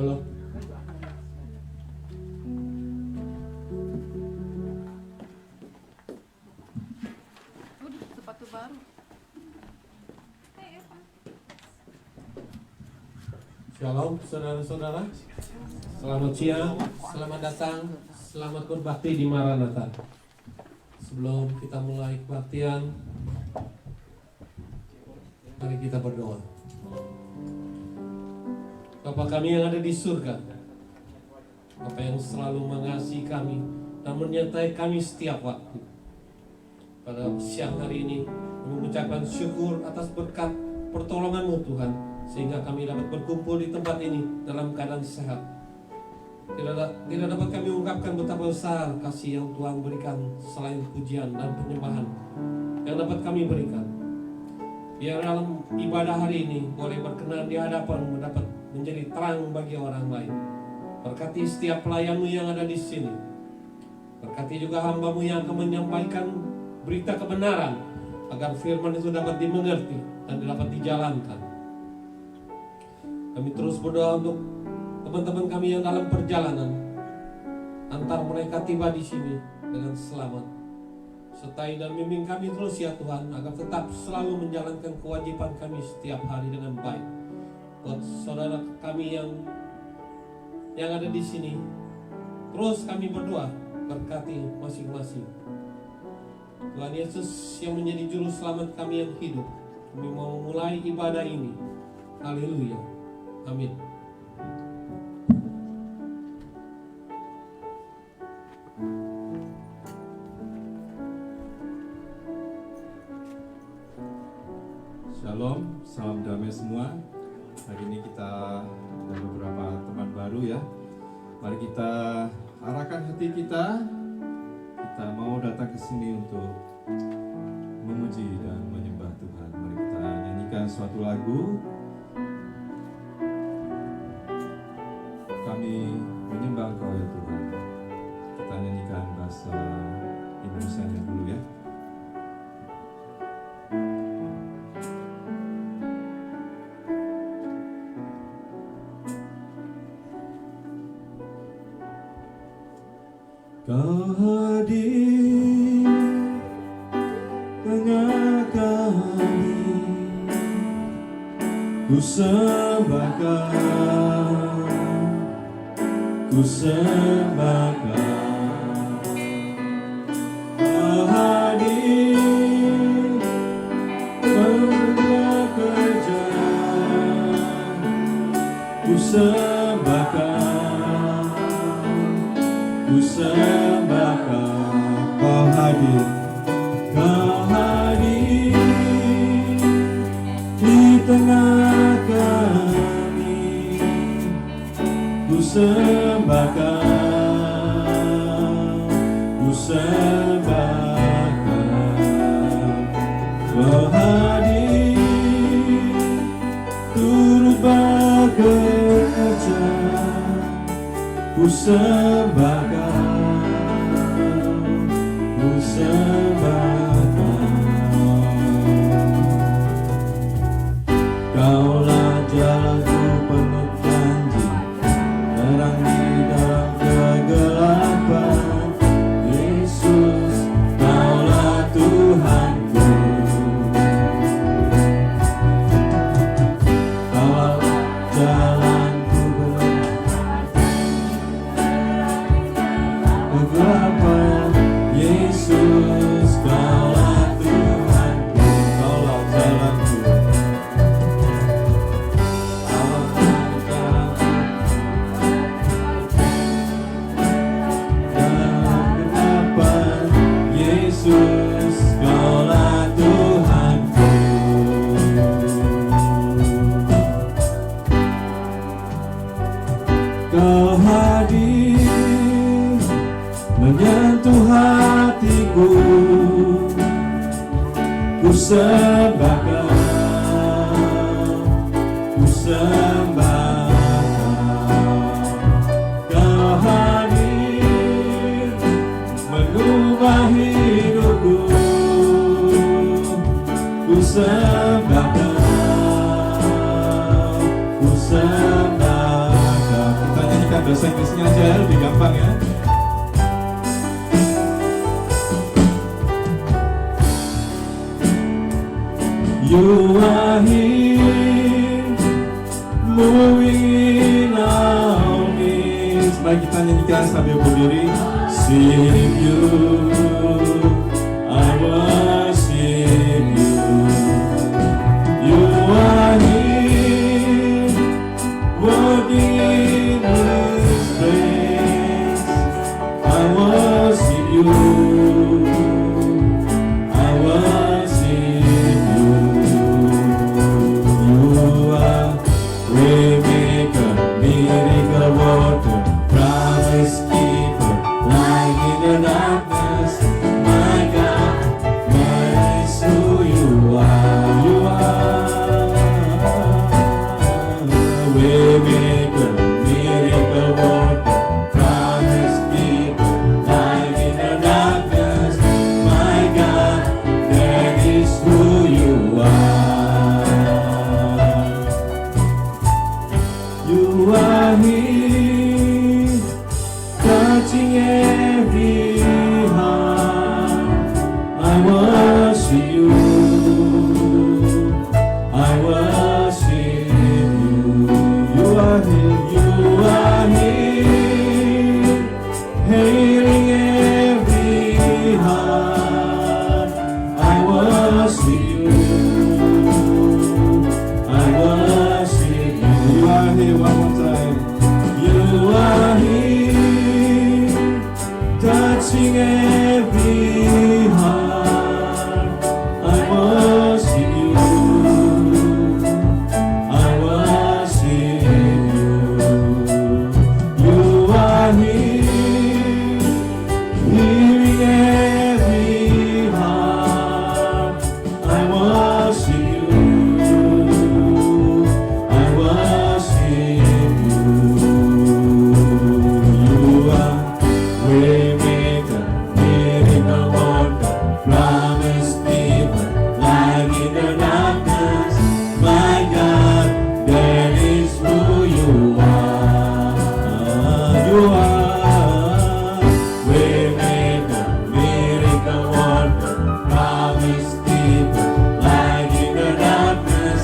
Halo. Sepatu baru. Shalom saudara-saudara. Selamat siang, selamat datang, selamat berbakti di Maranatha. Sebelum kita mulai kebaktian, mari kita berdoa. Bapa kami yang ada di surga, Bapa yang selalu mengasihi kami dan menyertai kami setiap waktu. Pada siang hari ini kami mengucapkan syukur atas berkat pertolongan-Mu Tuhan, sehingga kami dapat berkumpul di tempat ini dalam keadaan sehat. Tidak dapat kami ungkapkan betapa besar kasih yang Tuhan berikan selain pujian dan penyembahan yang dapat kami berikan. Biar dalam ibadah hari ini boleh berkenan di hadapan-Mu, dapat menjadi terang bagi orang lain. Berkati setiap pelayan-Mu yang ada di sini. Berkati juga hamba-Mu yang akan menyampaikan berita kebenaran, agar firman itu dapat dimengerti dan dapat dijalankan. Kami terus berdoa untuk teman-teman kami yang dalam perjalanan, antar mereka tiba di sini dengan selamat. Sertai dan bimbing kami terus ya Tuhan, agar tetap selalu menjalankan kewajiban kami setiap hari dengan baik. Buat saudara kami yang ada di sini, terus kami berdoa, berkati masing-masing. Tuhan Yesus yang menjadi juru selamat kami yang hidup, kami mau memulai ibadah ini. Haleluya. Amin. Shalom, salam damai semua. Hari ini kita ada beberapa teman baru ya. Mari kita arahkan hati kita. Kita mau datang ke sini untuk memuji dan menyembah Tuhan. Mari kita nyanyikan suatu lagu. Kami menyembah Engkau ya Tuhan. Kita nyanyikan bahasa Indonesianya dulu ya. Kau hadir tengah kami, ku sembahkan, Kau hadir tengah kerjaan, ku sembahkan, ku sembahkan. Kau hadir di tengah kami, ku sembahkan, ku sembahkan. Kau hadir turut bekerja, ku sembahkan, ku sembahkan. Kaulah jalanku penuh janji, terang di dalam kegelapan. Yesus, Kaulah Tuhanku. Kaulah jalanku penuh kegelapan. Yesus, Kaulah Tuhanku. Kaulah jalanku. Yesus, Kaulah Tuhanku. Kau hadir menyentuh hatiku, ku sembahkan, ku sembahkan. Kau hadir mengubah hidupku, ku sembahkan, ku sembahkan. bahasa Inggrisnya aja lebih gampang ya. You are here, moving in our midst. Mari kita nyanyikan sambil berdiri. Sing you, I worship you. You are here, working in this place. I worship you. I worship you. You are waymaker, miracle worker, promise keeper, light in the darkness. My God, that is who you are. You are waymaker, miracle worker, promise keeper, light in the darkness. My God, that is who you are. You are here, touching every heart. I worship you. I worship you. You are here. You are here, healing every heart. I worship you. I worship you. You are here one more time. You are here, touching every heart. I worship you. I worship you. You are here, healing every heart. I worship you. I worship you. You are waymaker, miracle worker, promise keeper, light in the darkness. My God, that is who you are. You are waymaker, miracle worker, promise keeper, light in the darkness.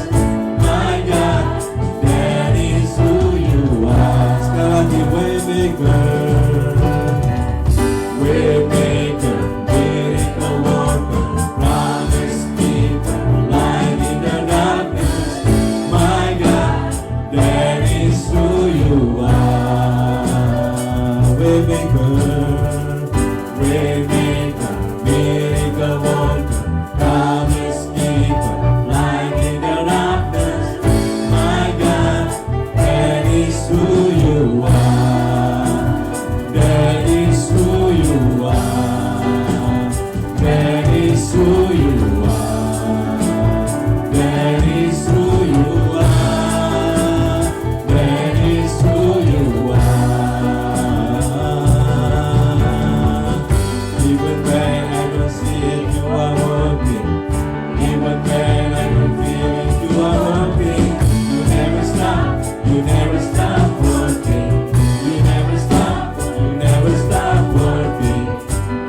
My God, that is who you are. Sekali lagi, waymaker. Waymaker, miracle worker, promise keeper, light in the darkness. My God, that is who you are. Waymaker, waymaker, miracle worker, promise keeper, light in the darkness. My God, that is who you are. That is who you are. That is who you are. That is who you are. That is who you are. Even when I don't see it, you are working. Even when I don't feel it, you are working. You never stop. You never stop working. You never stop. You never stop working.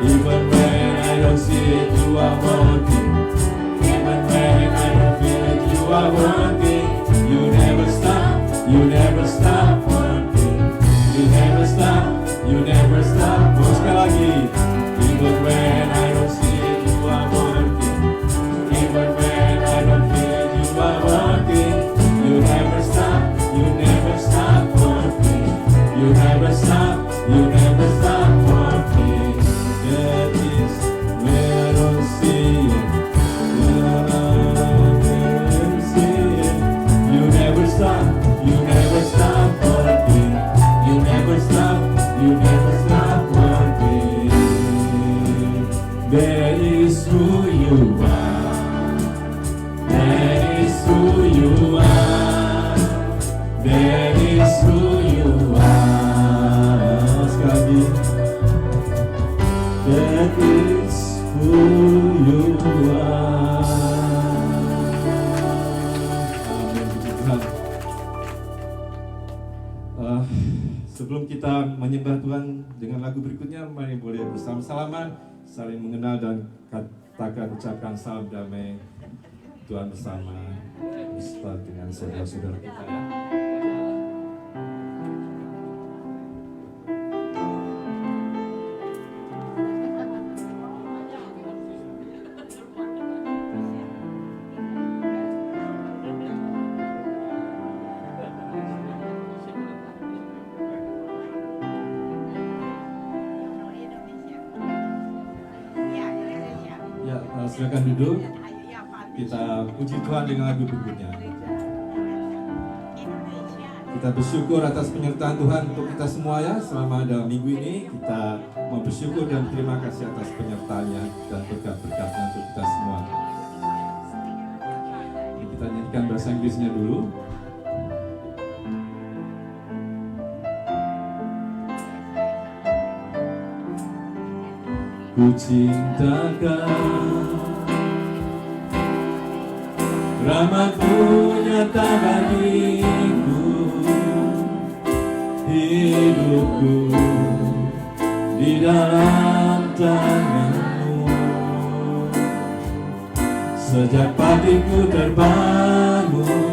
Even when I don't see it, you are working. Even when I don't feel it, you are working. You never stop. You never stop working. You never stop. You never stop. Sekali lagi. Even when I don't see it, you are working. Even when I don't feel it, you are working. You never stop. You never stop working. You never stop. You never stop working. That is when I don't see it. When I don't see it. You never stop. You never stop working. You never stop. You never stop working. That is who you are. That is who you are. That is who you are. Sekali lagi. That is who you are. Amin. Puji Tuhan. Eh, sebelum kita menyembah Tuhan dengan lagu berikutnya, mari boleh bersama-salaman, saling mengenal dan ucapkan salam damai Tuhan bersama Ustaz dengan saudara-saudara kita ya. Silakan duduk. Kita puji Tuhan dengan lagu berikutnya. Kita bersyukur atas penyertaan Tuhan untuk kita semua ya. Selama dalam minggu ini kita mau bersyukur dan terima kasih atas penyertaannya dan berkat-berkatnya untuk kita semua. Kita nyanyikan bahasa Inggrisnya dulu. Ku cintakan rahmat-Mu nyata bagiku, hidupku di dalam tangan-Mu. Sejak pagiku terbangun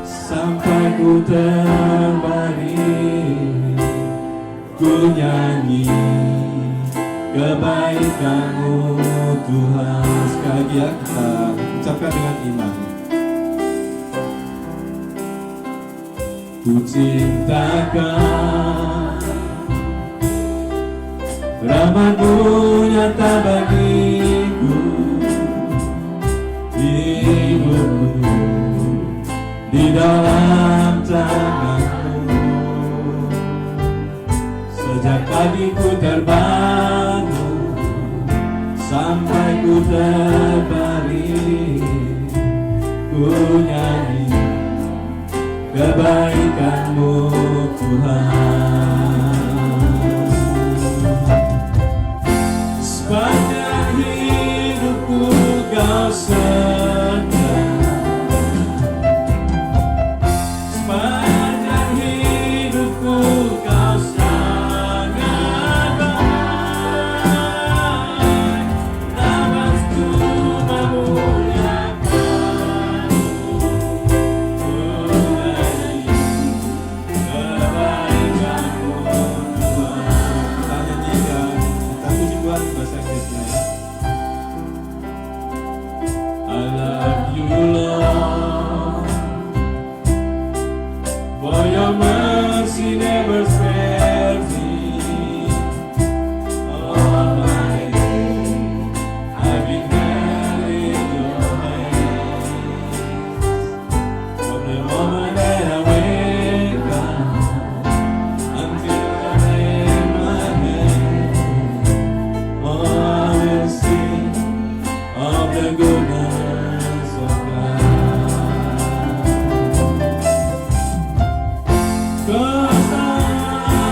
sampai ku terbaring, ku nyanyi kebaikan-Mu Tuhan. Sekali lagi ya, kita ucapkan dengan iman. Ku cintakan rahmat-Mu nyata bagiku, hidupku di dalam tangan-Mu. Sejak pagiku terbangun sampai ku terbaring, ku nyanyi kebaikan-Mu Tuhan. Sepanjang hidupku Kau setia, sepanjang hidupku Kau sangat baik. Nafasku memuliakan-Mu, ku nyanyi kebaikan-Mu Tuhan. Kita nyanyikan, kita puji Tuhan bahasa Inggrisnya ya. I love you Lord, for your mercy never fails me. All my days I've been held in your hands. From the moment that I wake up until I lay my head, oh, I will sing of the goodness of God. 'Cause I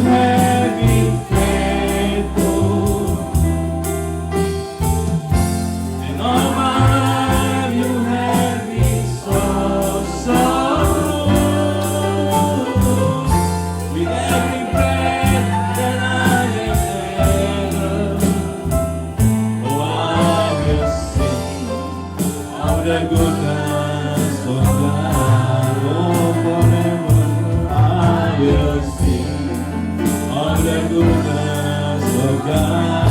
have been faithful. In all my life you have been so good. With every breath that I am able, oh, I will sing of the goodness of God. Oh, forever I will sing of the goodness of God.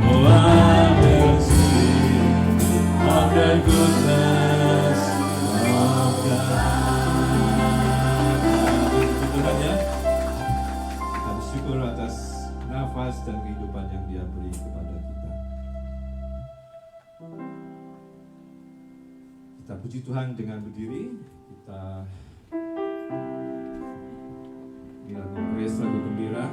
Oh, I will sing of the goodness of God. Tuhan ya, kita bersyukur atas nafas dan kehidupan yang Dia beri kepada kita. Kita puji Tuhan dengan berdiri. Kita lagu praise, lagu gembira.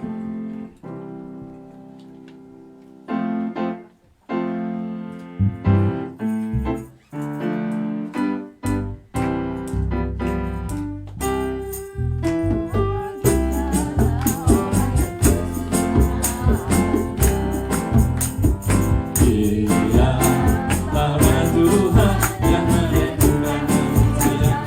Dia Tuhan yang menentukan siang.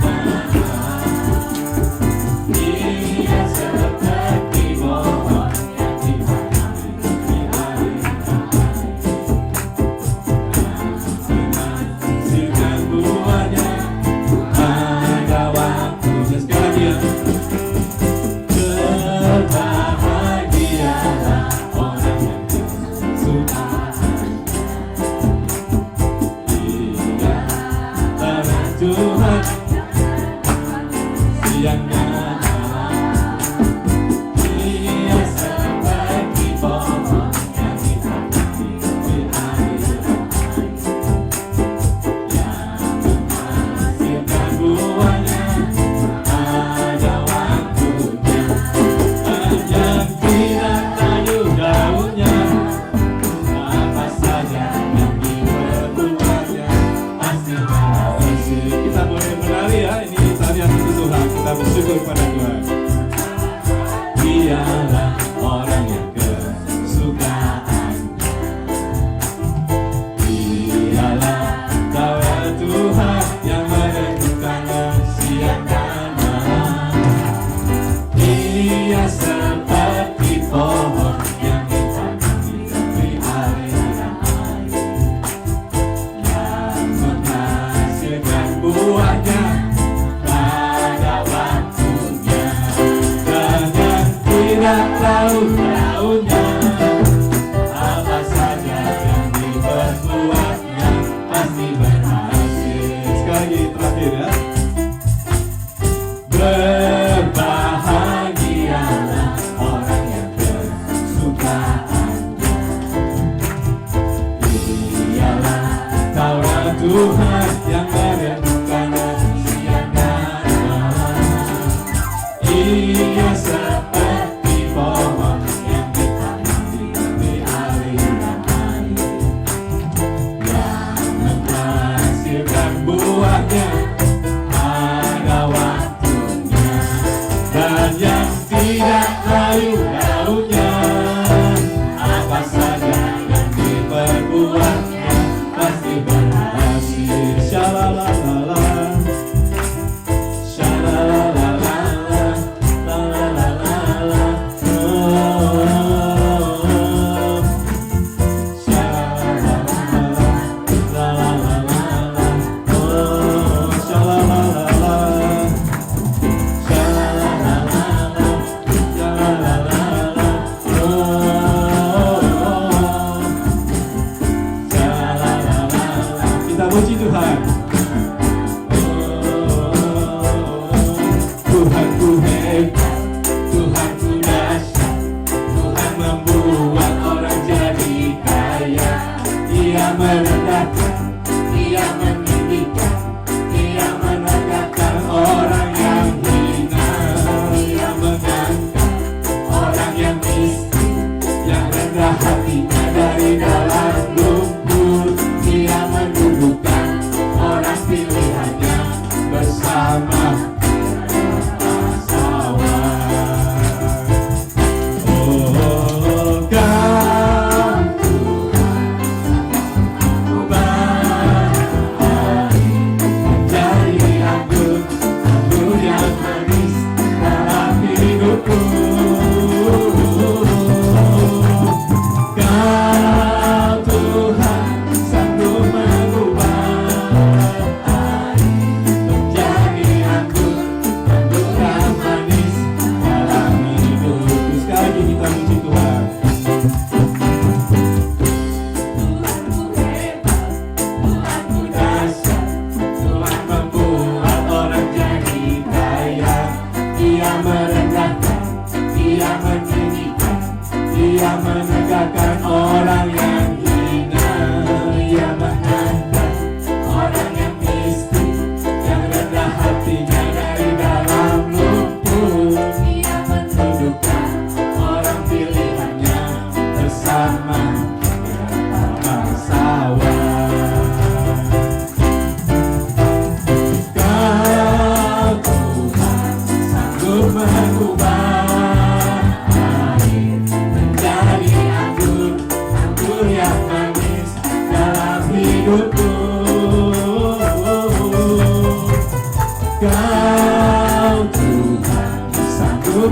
Dia seperti pohon yang ditanam di hari dengan buahnya pada waktunya. Sekali lagi berbahagialah orang yang suka. Tuhan siangnya Dia seperti pohon yang ditanam di hari yang menghasilkan buahnya pada waktunya, yang tidak layu daunnya, apa saja yang diperbuatnya pasti berhasil. Kita boleh menari ya, ini tarian untuk Tuhan. Kita bersyukur pada Tuhan. Dialah orang yang kesukaan. Dialah Taurat Tuhan yang menentukan siang dan malam. Dia seperti pohon yang ditanam di hari yang baik, yang menghasilkan buahnya pada waktunya, dan yang tidak tahu daunnya, apa saja yang diperbuatnya pasti berhasil. Sekali lagi terakhir ya. Berbahagialah orang yang kesukaan. Dialah Taurat Tuhan yang menentukan siang dan malam. Ia seperti pohon yang ditanam di hari yang baik, yang menghasilkan buahnya pada waktunya, dan yang tidak layu daunnya, apa saja yang diperbuatnya pasti berhasil. Shalalalala, shalalalala, lalalala, oh, shalalalala, lalalala, oh, shalalalala, shalalalala, shalalalala.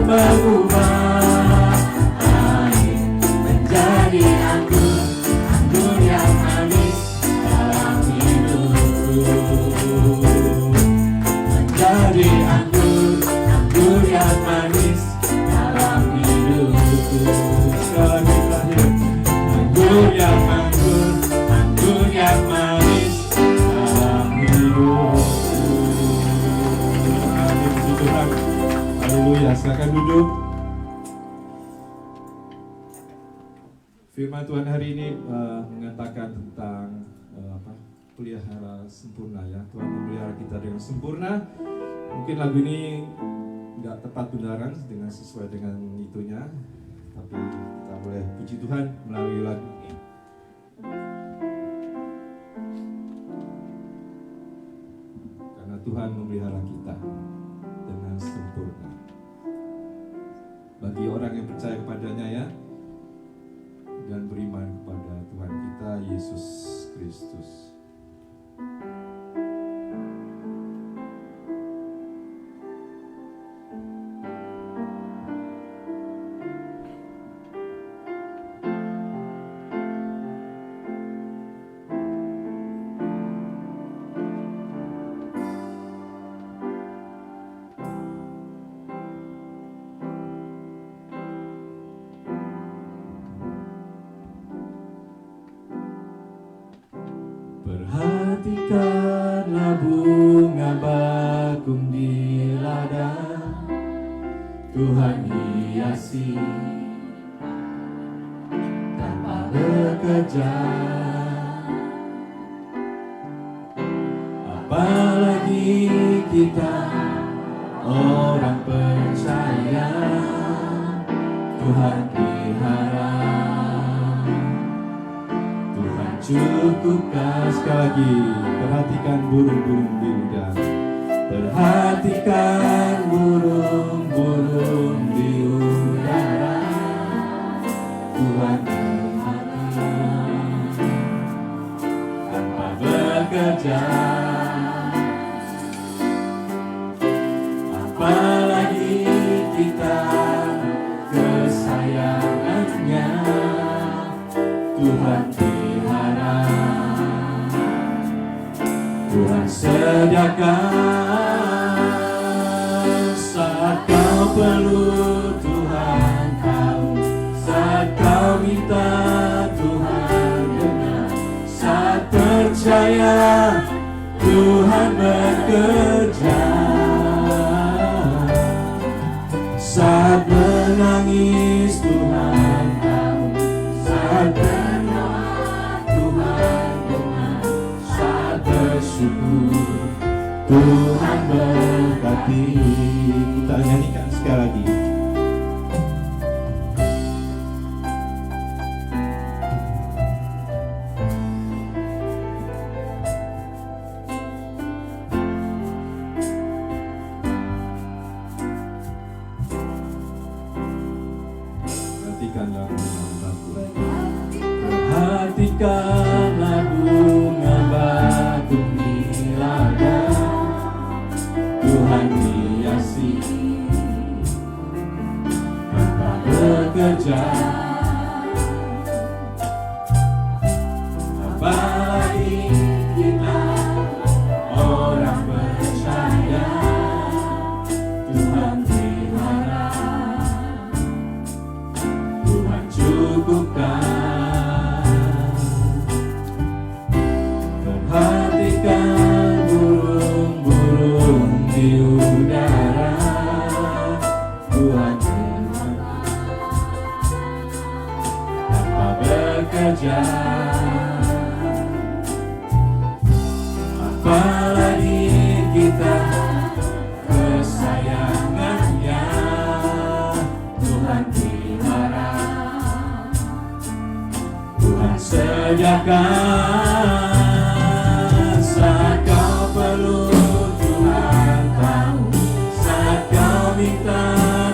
mengubah air menjadi anggur, anggur yang manis dalam hidupku. Menjadi anggur, anggur yang manis dalam hidupku. Sekali lagi terakhir. Anggur yang manis dalam hidupku. Amin, puji Tuhan. Haleluya, silakan duduk. Firman Tuhan hari ini mengatakan tentang pelihara sempurna ya. Tuhan memelihara kita dengan sempurna. Mungkin lagu ini nggak tepat benaran dengan sesuai dengan itunya, tapi kita boleh puji Tuhan melalui lagu ini. Karena Tuhan memelihara kita dengan sempurna. Bagi orang yang percaya kepadanya ya, dan beriman kepada Tuhan kita Yesus Kristus. Perhatikanlah bunga bakung di ladang, Tuhan hiasi tanpa bekerja. Apalagi kita orang percaya, Tuhan pelihara, Tuhan cukupkan. Sekali lagi, perhatikan burung-burung di udara. Perhatikan burung-burung di udara, Tuhan pelihara tanpa bekerja. Apalagi kita kesayangannya, Tuhan pelihara, Tuhan sediakan. Saat kau perlu Tuhan tahu, saat kau minta Tuhan dengar, saat percaya Tuhan bekerja. Saat menangis Tuhan tahu, saat berdoa Tuhan dengar, saat bersyukur Tuhan berkati. Kita nyanyikan sekali lagi. Perhatikanlah bunga bakung di ladang, Tuhan hiasi tanpa bekerja. Apalagi kita orang percaya, Tuhan pelihara, Tuhan cukupkan. Perhatikan burung-burung di udara, Tuhan pelihara tanpa bekerja. Apalagi kita kesayangannya, Tuhan pelihara, Tuhan sediakan. Saat kau perlu Tuhan tahu, saat kau minta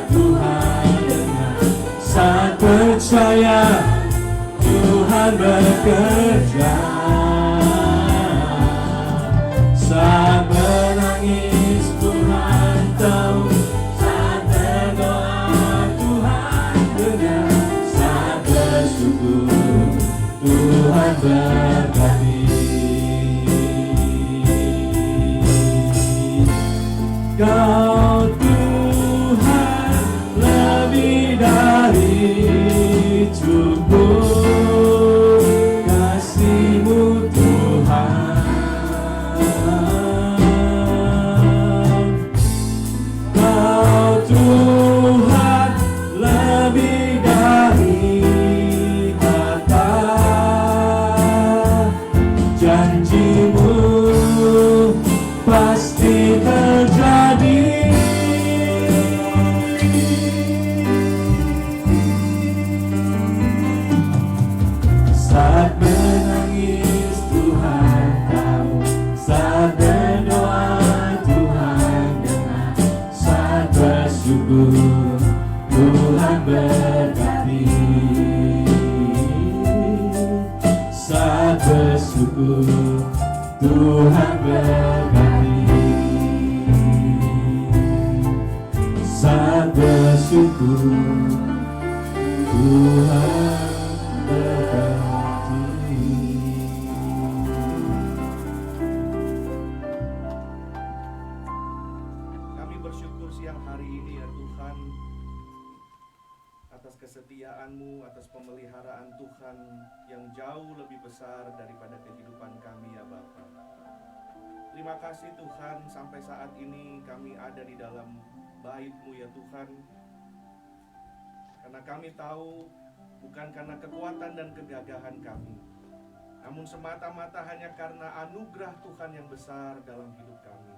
Tuhan dengar, saat percaya Tuhan bekerja. Saat menangis Tuhan tahu, saat berdoa berkati. Kau Tuhan lebih dari cukup, kasih-Mu Tuhan. Kau Tuhan lebih dari kata, janji-Mu pasti terjadi. Saat menangis Tuhan tahu, saat berdoa Tuhan dengar, saat bersyukur Tuhan berkati. Saat bersyukur Tuhan berkati. Saat bersyukur Tuhan berkati. Kami bersyukur siang hari ini ya Tuhan, atas kesetiaan-Mu, atas pemeliharaan Tuhan yang jauh lebih besar daripada kehidupan kami ya Bapa. Terima kasih Tuhan, sampai saat ini kami ada di dalam bait-Mu ya Tuhan. Karena kami tahu bukan karena kekuatan dan kegagahan kami, namun semata-mata hanya karena anugerah Tuhan yang besar dalam hidup kami.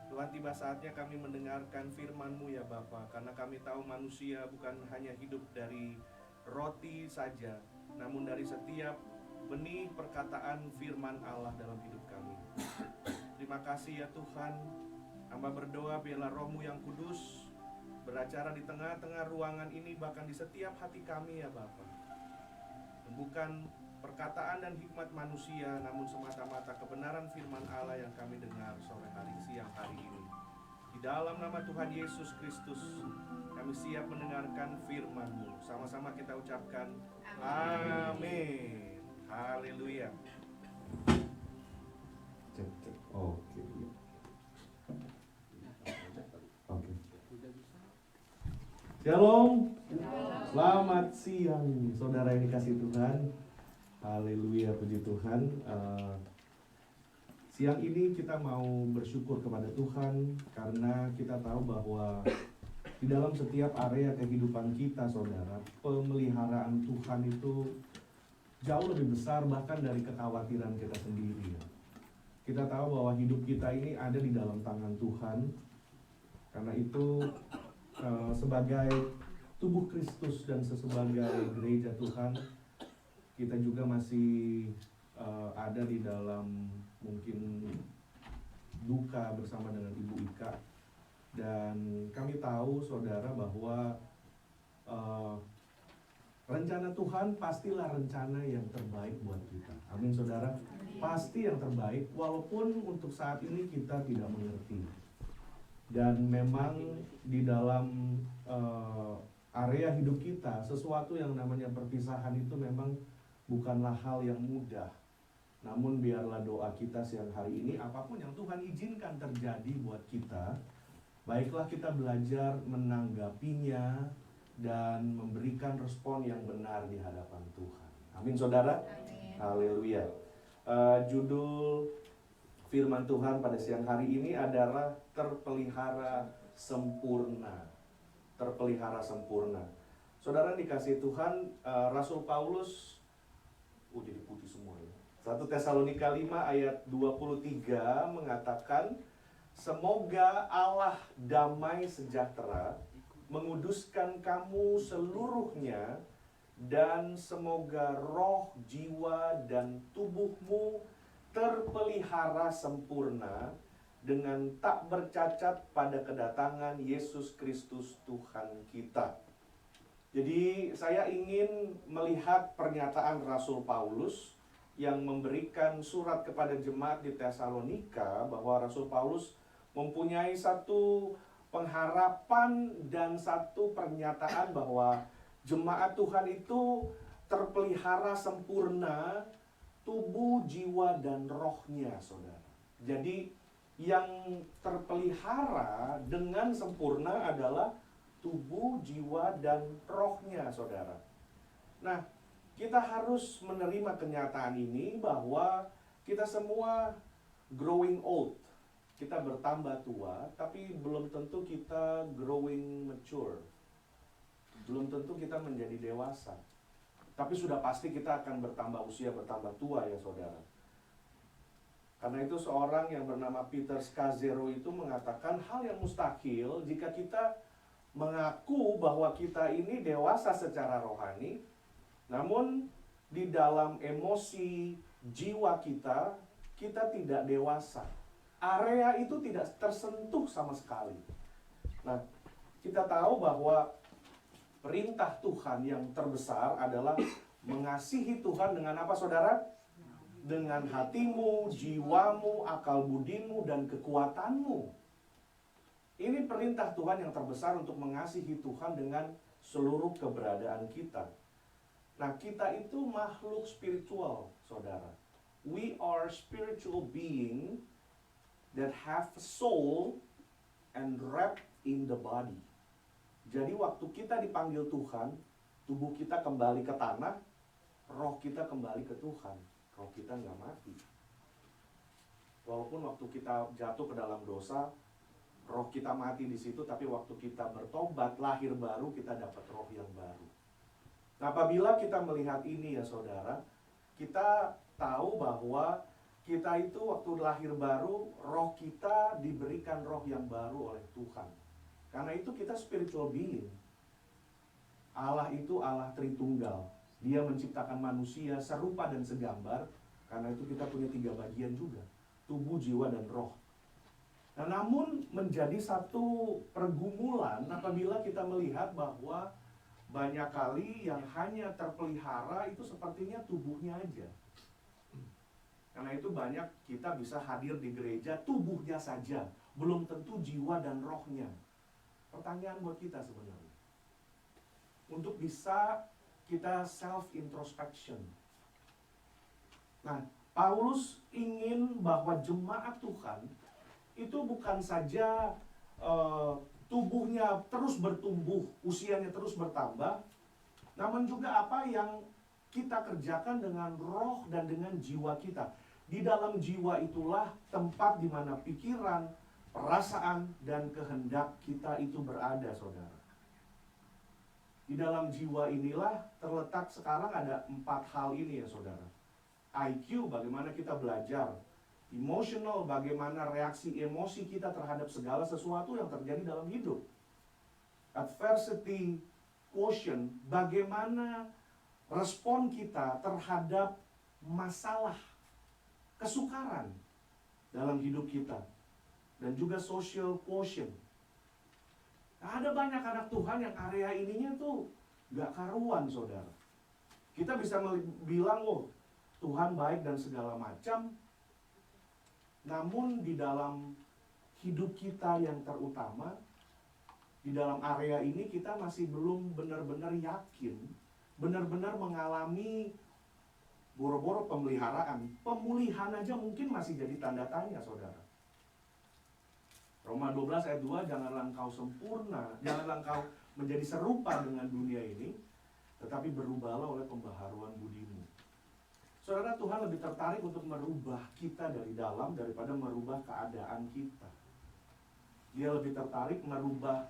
Tuhan, tiba saatnya kami mendengarkan firman-Mu ya Bapa, karena kami tahu manusia bukan hanya hidup dari roti saja, namun dari setiap benih perkataan firman Allah dalam hidup kami. Terima kasih ya Tuhan, hamba berdoa biarlah Roh-Mu yang kudus beracara di tengah-tengah ruangan ini, bahkan di setiap hati kami ya Bapa. Bukan perkataan dan hikmat manusia, namun semata-mata kebenaran firman Allah yang kami dengar sore hari, siang hari ini. Di dalam nama Tuhan Yesus Kristus, kami siap mendengarkan firman-Mu. Sama-sama kita ucapkan amin. Haleluya. Oke. Oke. Shalom. Selamat siang saudara yang dikasih Tuhan. Haleluya, puji Tuhan. Siang ini kita mau bersyukur kepada Tuhan karena kita tahu bahwa di dalam setiap area kehidupan kita saudara, pemeliharaan Tuhan itu jauh lebih besar bahkan dari kekhawatiran kita sendiri. Kita tahu bahwa hidup kita ini ada di dalam tangan Tuhan. Karena itu sebagai tubuh Kristus dan sebagai gereja Tuhan, kita juga masih ada di dalam mungkin duka bersama dengan Ibu Ika. Dan kami tahu saudara bahwa rencana Tuhan pastilah rencana yang terbaik buat kita. Amin saudara. Pasti yang terbaik walaupun untuk saat ini kita tidak mengerti. Dan memang di dalam area hidup kita, sesuatu yang namanya perpisahan itu memang bukanlah hal yang mudah. Namun biarlah doa kita siang hari ini, apapun yang Tuhan izinkan terjadi buat kita, baiklah kita belajar menanggapinya dan memberikan respon yang benar di hadapan Tuhan. Amin saudara. Amin. Haleluya. Judul firman Tuhan pada siang hari ini adalah terpelihara sempurna. Terpelihara sempurna. Saudara dikasih Tuhan, Rasul Paulus, jadi putih semua ya. 1 Tesalonika 5 ayat 23 mengatakan, semoga Allah damai sejahtera menguduskan kamu seluruhnya, dan semoga roh, jiwa, dan tubuhmu terpelihara sempurna dengan tak bercacat pada kedatangan Yesus Kristus Tuhan kita. Jadi saya ingin melihat pernyataan Rasul Paulus yang memberikan surat kepada jemaat di Tesalonika, bahwa Rasul Paulus mempunyai satu pengharapan dan satu pernyataan bahwa jemaat Tuhan itu terpelihara sempurna tubuh, jiwa, dan rohnya, saudara. Jadi yang terpelihara dengan sempurna adalah tubuh, jiwa, dan rohnya, saudara. Nah, kita harus menerima kenyataan ini bahwa kita semua growing old. Kita bertambah tua, tapi belum tentu kita growing mature. Belum tentu kita menjadi dewasa. Tapi sudah pasti kita akan bertambah usia, bertambah tua ya saudara. Karena itu seorang yang bernama Peter Scazzero itu mengatakan hal yang mustahil jika kita mengaku bahwa kita ini dewasa secara rohani, namun di dalam emosi jiwa kita, kita tidak dewasa. Area itu tidak tersentuh sama sekali. Nah, kita tahu bahwa perintah Tuhan yang terbesar adalah mengasihi Tuhan dengan apa saudara? Dengan hatimu, jiwamu, akal budimu, dan kekuatanmu. Ini perintah Tuhan yang terbesar untuk mengasihi Tuhan dengan seluruh keberadaan kita. Nah, kita itu makhluk spiritual, saudara. We are spiritual being that have a soul and wrapped in the body. Jadi waktu kita dipanggil Tuhan, tubuh kita kembali ke tanah, roh kita kembali ke Tuhan. Roh kita nggak mati. Walaupun waktu kita jatuh ke dalam dosa, roh kita mati di situ, tapi waktu kita bertobat, lahir baru, kita dapat roh yang baru. Nah, apabila kita melihat ini ya saudara, kita tahu bahwa kita itu waktu lahir baru, roh kita diberikan roh yang baru oleh Tuhan. Karena itu kita spiritual being. Allah itu Allah Tritunggal. Dia menciptakan manusia serupa dan segambar. Karena itu kita punya 3 bagian juga. Tubuh, jiwa, dan roh. Nah, namun menjadi satu pergumulan apabila kita melihat bahwa banyak kali yang hanya terpelihara itu sepertinya tubuhnya aja. Karena itu banyak kita bisa hadir di gereja tubuhnya saja, belum tentu jiwa dan rohnya. Pertanyaan buat kita sebenarnya. Untuk bisa kita self-introspection. Nah, Paulus ingin bahwa jemaat Tuhan itu bukan saja tubuhnya terus bertumbuh, usianya terus bertambah, namun juga apa yang kita kerjakan dengan roh dan dengan jiwa kita. Di dalam jiwa itulah tempat di mana pikiran, perasaan, dan kehendak kita itu berada, saudara. Di dalam jiwa inilah terletak sekarang ada 4 hal ini ya, saudara. IQ, bagaimana kita belajar. Emotional, bagaimana reaksi emosi kita terhadap segala sesuatu yang terjadi dalam hidup. Adversity quotient, bagaimana respon kita terhadap masalah, kesukaran dalam hidup kita. Dan juga social quotient. Nah, ada banyak anak Tuhan yang area ininya tuh gak karuan, saudara. Kita bisa bilang, oh Tuhan baik dan segala macam. Namun di dalam hidup kita yang terutama, di dalam area ini kita masih belum benar-benar yakin, benar-benar mengalami boro-boro pemeliharaan. Pemulihan aja mungkin masih jadi tanda tanya, saudara. Roma 12 ayat 2, janganlah engkau sempurna, janganlah engkau menjadi serupa dengan dunia ini, tetapi berubahlah oleh pembaharuan budimu. Saudara, Tuhan lebih tertarik untuk merubah kita dari dalam daripada merubah keadaan kita. Dia lebih tertarik merubah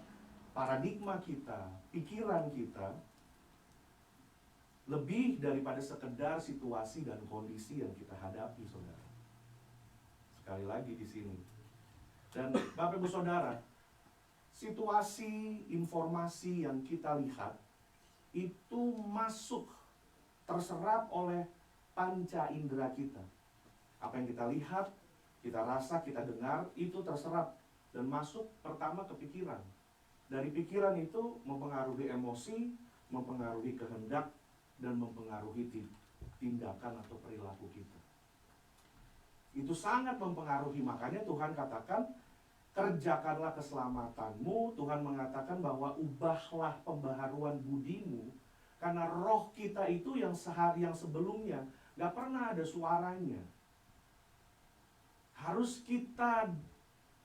paradigma kita, pikiran kita, lebih daripada sekedar situasi dan kondisi yang kita hadapi, saudara. Sekali lagi di sini. Dan Bapak Ibu Saudara, situasi, informasi yang kita lihat itu masuk, terserap oleh panca indera kita. Apa yang kita lihat, kita rasa, kita dengar, itu terserap dan masuk pertama ke pikiran. Dari pikiran itu mempengaruhi emosi, mempengaruhi kehendak, dan mempengaruhi tindakan atau perilaku kita. Itu sangat mempengaruhi, makanya Tuhan katakan, kerjakanlah keselamatanmu. Tuhan mengatakan bahwa ubahlah pembaharuan budimu Karena roh kita itu yang sehari yang sebelumnya gak pernah ada suaranya. Harus kita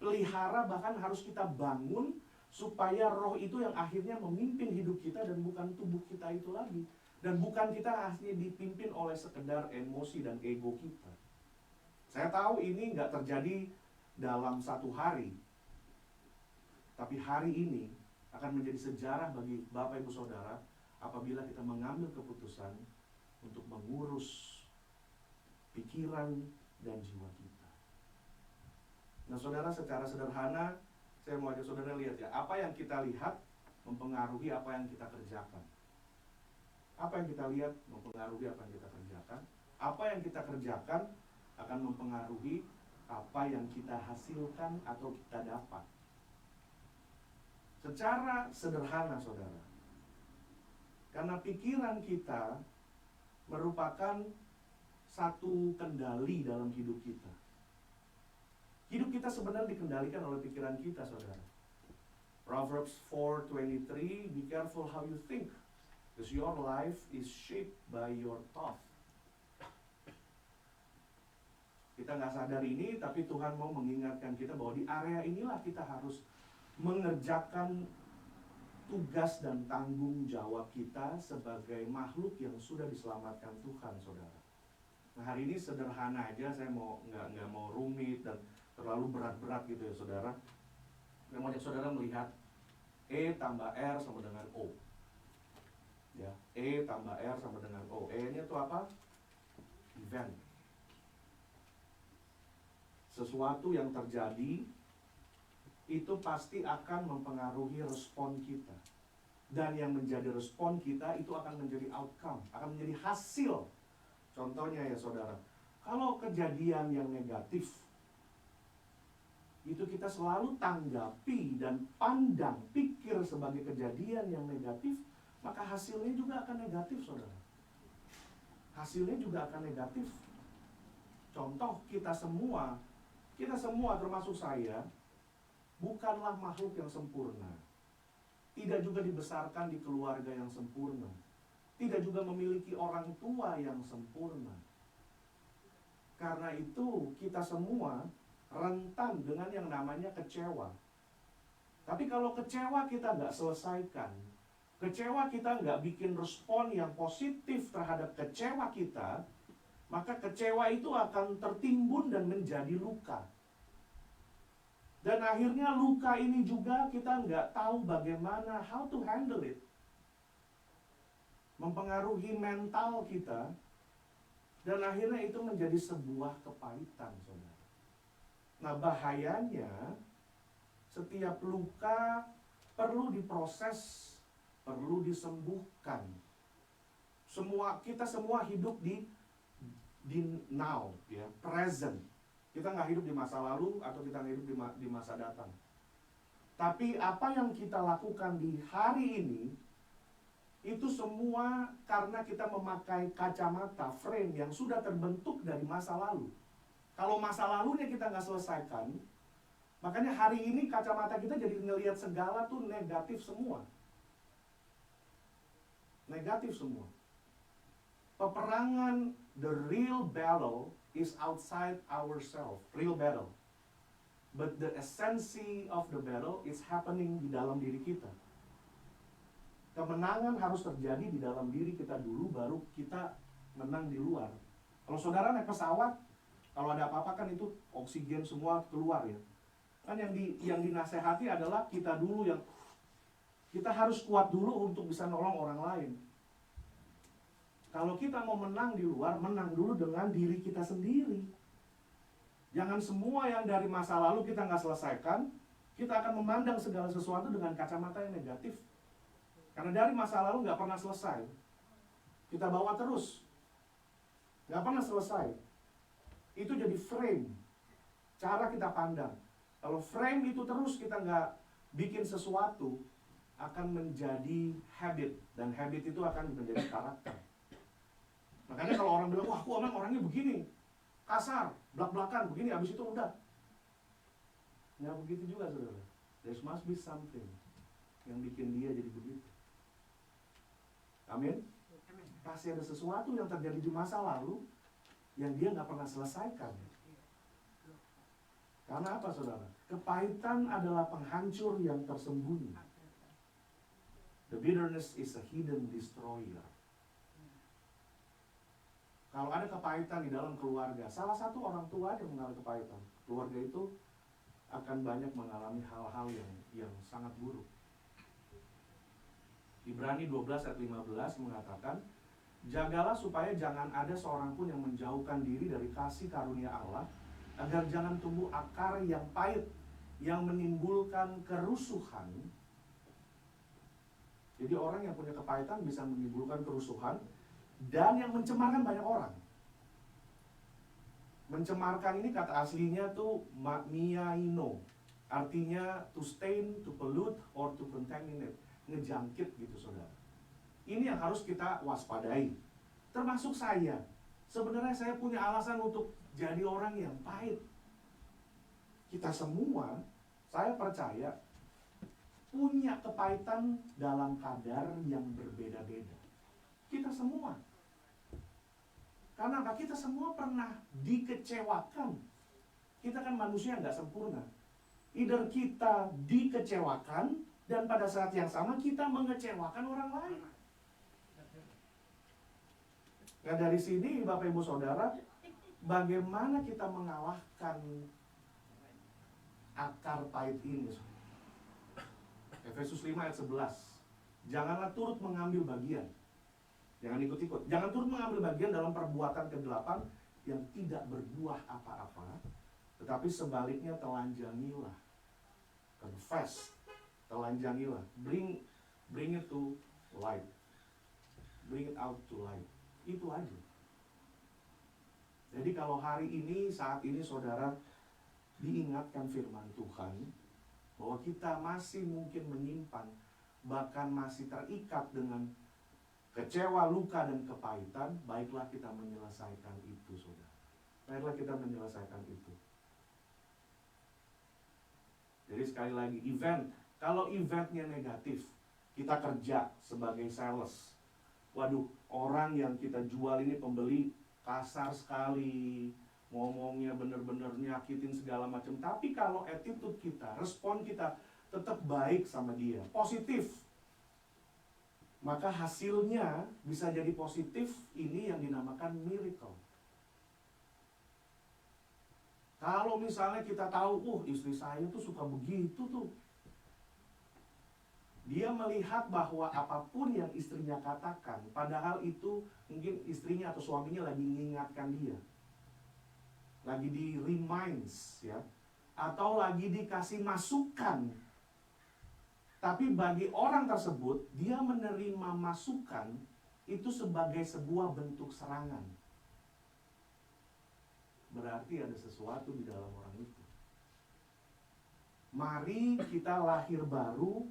pelihara, bahkan harus kita bangun supaya roh itu yang akhirnya memimpin hidup kita dan bukan tubuh kita itu lagi. Dan bukan kita akhirnya dipimpin oleh sekedar emosi dan ego kita. Saya tahu ini nggak terjadi dalam satu hari. Tapi hari ini akan menjadi sejarah bagi Bapak Ibu Saudara apabila kita mengambil keputusan untuk mengurus pikiran dan jiwa kita. Nah saudara, secara sederhana saya mau ajak saudara lihat ya, apa yang kita lihat mempengaruhi apa yang kita kerjakan. Apa yang kita lihat mempengaruhi apa yang kita kerjakan. Apa yang kita kerjakan akan mempengaruhi apa yang kita hasilkan atau kita dapat. Secara sederhana saudara, karena pikiran kita merupakan satu kendali dalam hidup kita. Hidup kita sebenarnya dikendalikan oleh pikiran kita saudara. Proverbs 4:23, be careful how you think, because your life is shaped by your thought. Kita nggak sadar ini, tapi Tuhan mau mengingatkan kita bahwa di area inilah kita harus mengerjakan tugas dan tanggung jawab kita sebagai makhluk yang sudah diselamatkan Tuhan, saudara. Nah hari ini sederhana aja, saya mau nggak mau rumit dan terlalu berat-berat gitu ya, saudara. Saya mau ajak saudara melihat E tambah R sama dengan O. Ya, E tambah R sama dengan O. E-nya itu apa? Event. Sesuatu yang terjadi itu pasti akan mempengaruhi respon kita. Dan yang menjadi respon kita itu akan menjadi outcome, akan menjadi hasil. Contohnya ya saudara, kalau kejadian yang negatif, itu kita selalu tanggapi dan pandang, pikir sebagai kejadian yang negatif, maka hasilnya juga akan negatif saudara. Hasilnya juga akan negatif. Contoh, kita semua termasuk saya, bukanlah makhluk yang sempurna. Tidak juga dibesarkan di keluarga yang sempurna. Tidak juga memiliki orang tua yang sempurna. Karena itu kita semua rentan dengan yang namanya kecewa. Tapi kalau kecewa kita nggak selesaikan, kecewa kita nggak bikin respon yang positif terhadap kecewa kita, maka kecewa itu akan tertimbun dan menjadi luka. Dan akhirnya luka ini juga kita nggak tahu bagaimana how to handle it. Mempengaruhi mental kita. Dan akhirnya itu menjadi sebuah kepahitan, saudara. Nah bahayanya, setiap luka perlu diproses, perlu disembuhkan. Kita semua hidup di now, ya, present. Kita nggak hidup di masa lalu atau kita nggak hidup di masa datang. Tapi apa yang kita lakukan di hari ini, itu semua karena kita memakai kacamata frame yang sudah terbentuk dari masa lalu. Kalau masa lalunya kita nggak selesaikan, makanya hari ini kacamata kita jadi ngelihat segala tuh negatif semua. Negatif semua. Peperangan, the real battle is outside ourselves, real battle. But the essence of the battle is happening di dalam diri kita. Kemenangan harus terjadi di dalam diri kita dulu, baru kita menang di luar. Kalau saudara naik pesawat, kalau ada apa-apa kan itu oksigen semua keluar ya. Kan yang dinasehati adalah kita dulu yang kita harus kuat dulu untuk bisa nolong orang lain. Kalau kita mau menang di luar, menang dulu dengan diri kita sendiri. Jangan semua yang dari masa lalu kita nggak selesaikan, kita akan memandang segala sesuatu dengan kacamata yang negatif. Karena dari masa lalu nggak pernah selesai. Kita bawa terus. Nggak pernah selesai. Itu jadi frame. Cara kita pandang. Kalau frame itu terus kita nggak bikin sesuatu, akan menjadi habit. Dan habit itu akan menjadi karakter. Makanya kalau orang bilang, wah aku orangnya begini, kasar, belak-belakan, begini, habis itu udah. Nggak begitu juga saudara. There must be something yang bikin dia jadi begitu. Amin. Pasti ada sesuatu yang terjadi di masa lalu yang dia nggak pernah selesaikan. Karena apa, saudara? Kepahitan adalah penghancur yang tersembunyi. The bitterness is a hidden destroyer. Kalau ada kepahitan di dalam keluarga, salah satu orang tua yang mengalami kepahitan, keluarga itu akan banyak mengalami hal-hal yang sangat buruk. Ibrani 12 ayat 15 mengatakan, jagalah supaya jangan ada seorang pun yang menjauhkan diri dari kasih karunia Allah, agar jangan tumbuh akar yang pahit, yang menimbulkan kerusuhan. Jadi orang yang punya kepahitan bisa menimbulkan kerusuhan, dan yang mencemarkan banyak orang. Mencemarkan ini kata aslinya tuh miaino, artinya to stain, to pollute, or to contaminate, ngejangkit gitu, saudara. Ini yang harus kita waspadai. Termasuk saya. Sebenarnya saya punya alasan untuk jadi orang yang pahit. Kita semua, saya percaya, punya kepahitan dalam kadar yang berbeda-beda. Kita semua. Karena apa? Kita semua pernah dikecewakan. Kita kan manusia nggak sempurna. Either kita dikecewakan, dan pada saat yang sama kita mengecewakan orang lain. Nah dari sini Bapak Ibu Saudara, bagaimana kita mengalahkan akar pahit ini? Efesus 5 ayat 11. Janganlah turut mengambil bagian. Jangan ikut-ikut. Jangan turut mengambil bagian dalam perbuatan ke-8 yang tidak berbuah apa-apa, tetapi sebaliknya telanjangilah. Confess. Telanjangilah. Bring it to light. Bring it out to light. Itu aja. Jadi kalau hari ini, saat ini saudara diingatkan firman Tuhan bahwa kita masih mungkin menyimpan, bahkan masih terikat dengan kecewa, luka, dan kepahitan, baiklah kita menyelesaikan itu, saudara. Baiklah kita menyelesaikan itu. Jadi sekali lagi, kalau eventnya negatif, kita kerja sebagai sales. Waduh, orang yang kita jual ini pembeli kasar sekali, ngomongnya bener-bener nyakitin segala macam. Tapi kalau attitude kita, respon kita tetap baik sama dia, positif, maka hasilnya bisa jadi positif. Ini yang dinamakan miracle. Kalau misalnya kita tahu, istri saya tuh suka begitu tuh. Dia melihat bahwa apapun yang istrinya katakan, padahal itu mungkin istrinya atau suaminya lagi mengingatkan dia, lagi di reminds, ya, atau lagi dikasih masukan. Tapi bagi orang tersebut, dia menerima masukan itu sebagai sebuah bentuk serangan. Berarti ada sesuatu di dalam orang itu. Mari kita lahir baru,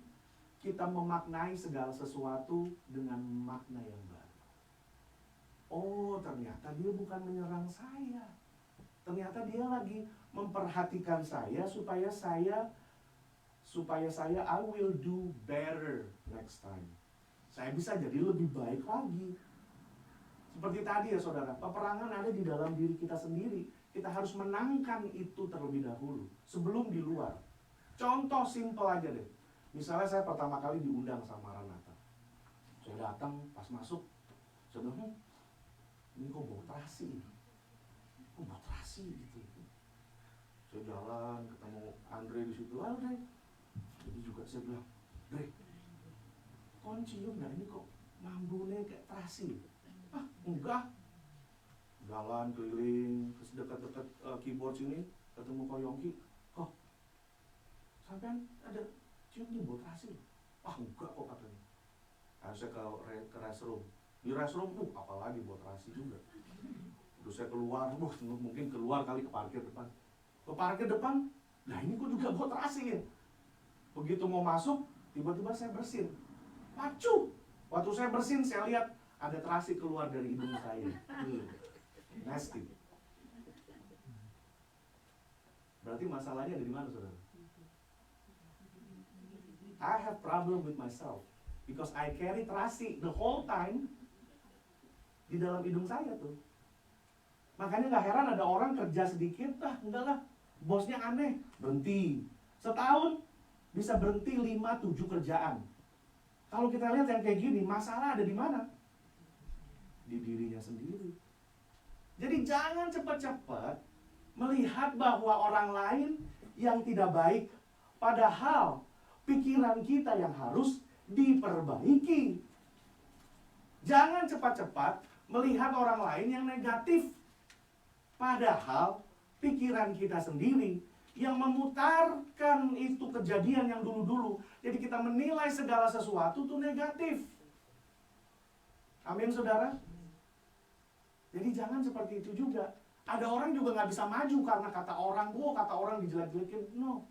kita memaknai segala sesuatu dengan makna yang baru. Oh, ternyata dia bukan menyerang saya. Ternyata dia lagi memperhatikan saya supaya saya I will do better next time. Saya bisa jadi lebih baik lagi. Seperti tadi ya saudara, peperangan ada di dalam diri kita sendiri. Kita harus menangkan itu terlebih dahulu, sebelum di luar. Contoh simpel aja deh. Misalnya saya pertama kali diundang sama Maranatha. Saya datang, pas masuk, saya bilang, ini kok bau terasi? Kok bau terasi gitu? Saya jalan, ketemu Andre di situ. Andre. Jadi juga saya bilang, Andre, kok cium nggak ini kok mambunya kayak terasi? Ah, enggak. Jalan keliling, dekat-dekat keyboard sini, ketemu Ko Yongki. Kok, sampean ada cium nih bau terasi? Ah, enggak kok katanya. Nah, saya ke restroom. Di restroom tuh, apalagi bau terasi juga. Terus saya keluar, mungkin keluar kali ke parkir depan. Ke parkir depan, nah ini kok juga bau terasi ya. Begitu mau masuk, tiba-tiba saya bersin. Pacu! Waktu saya bersin, saya lihat ada terasi keluar dari hidung saya. Nasty. Berarti masalahnya ada di mana, saudara? I have problem with myself. Because I carry terasi the whole time di dalam hidung saya tuh. Makanya nggak heran ada orang kerja sedikit, enggak lah, bosnya aneh, berhenti. Setahun bisa berhenti 5-7 kerjaan. Kalau kita lihat yang kayak gini, masalah ada di mana? Di dirinya sendiri. Jadi jangan cepat-cepat melihat bahwa orang lain yang tidak baik, padahal pikiran kita yang harus diperbaiki. Jangan cepat-cepat melihat orang lain yang negatif, padahal pikiran kita sendiri yang memutarkan itu kejadian yang dulu-dulu. Jadi kita menilai segala sesuatu itu negatif. Amin, saudara. Jadi jangan seperti itu juga. Ada orang juga nggak bisa maju karena kata orang dijelek-jelekin. No.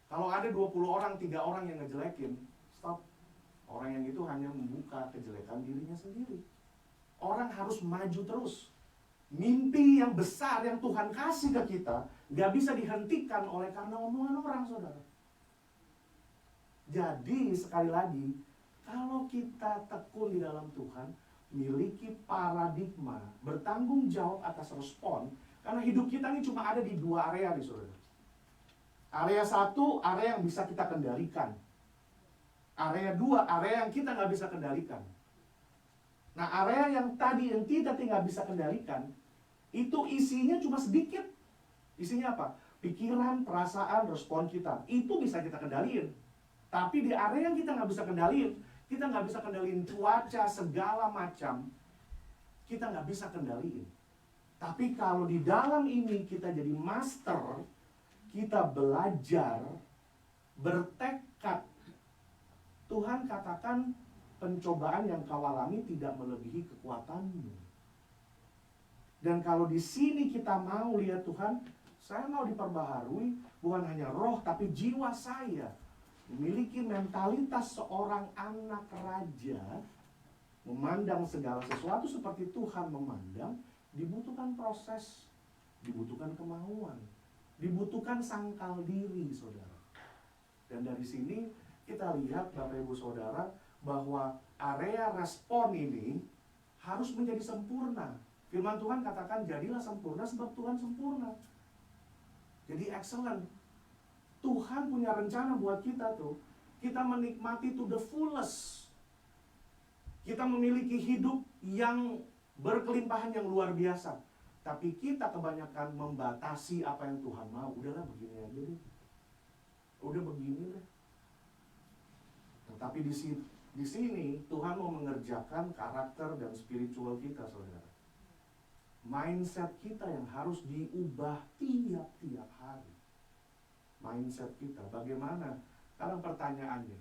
Kalau ada 20 orang, 3 orang yang ngejelekin, stop. Orang yang itu hanya membuka kejelekan dirinya sendiri. Orang harus maju terus. Mimpi yang besar yang Tuhan kasih ke kita nggak bisa dihentikan oleh karena omongan orang, saudara. Jadi sekali lagi, kalau kita tekun di dalam Tuhan, miliki paradigma, bertanggung jawab atas respon, karena hidup kita ini cuma ada di 2 area nih, saudara. Area 1, area yang bisa kita kendalikan. Area 2, area yang kita nggak bisa kendalikan. Nah, area yang tadi yang kita nggak bisa kendalikan, itu isinya cuma sedikit. Isinya apa? Pikiran, perasaan, respon kita. Itu bisa kita kendaliin. Tapi di area yang kita nggak bisa kendaliin, kita nggak bisa kendaliin cuaca, segala macam, kita nggak bisa kendaliin. Tapi kalau di dalam ini kita jadi master, kita belajar, bertekad. Tuhan katakan, pencobaan yang kau alami tidak melebihi kekuatanmu. Dan kalau di sini kita mau lihat Tuhan, saya mau diperbaharui bukan hanya roh tapi jiwa saya. Memiliki mentalitas seorang anak raja, memandang segala sesuatu seperti Tuhan memandang, dibutuhkan proses, dibutuhkan kemauan, dibutuhkan sangkal diri, saudara. Dan dari sini kita lihat, Bapak Ibu Saudara, bahwa area respon ini harus menjadi sempurna. Firman Tuhan katakan, jadilah sempurna sebab Tuhan sempurna. Jadi excellent. Tuhan punya rencana buat kita tuh. Kita menikmati to the fullest. Kita memiliki hidup yang berkelimpahan yang luar biasa. Tapi kita kebanyakan membatasi apa yang Tuhan mau. Udahlah begini aja deh. Udah begini deh. Tetapi di sini Tuhan mau mengerjakan karakter dan spiritual kita, saudara. Mindset kita yang harus diubah tiap-tiap hari. Mindset kita, bagaimana? Sekarang pertanyaannya,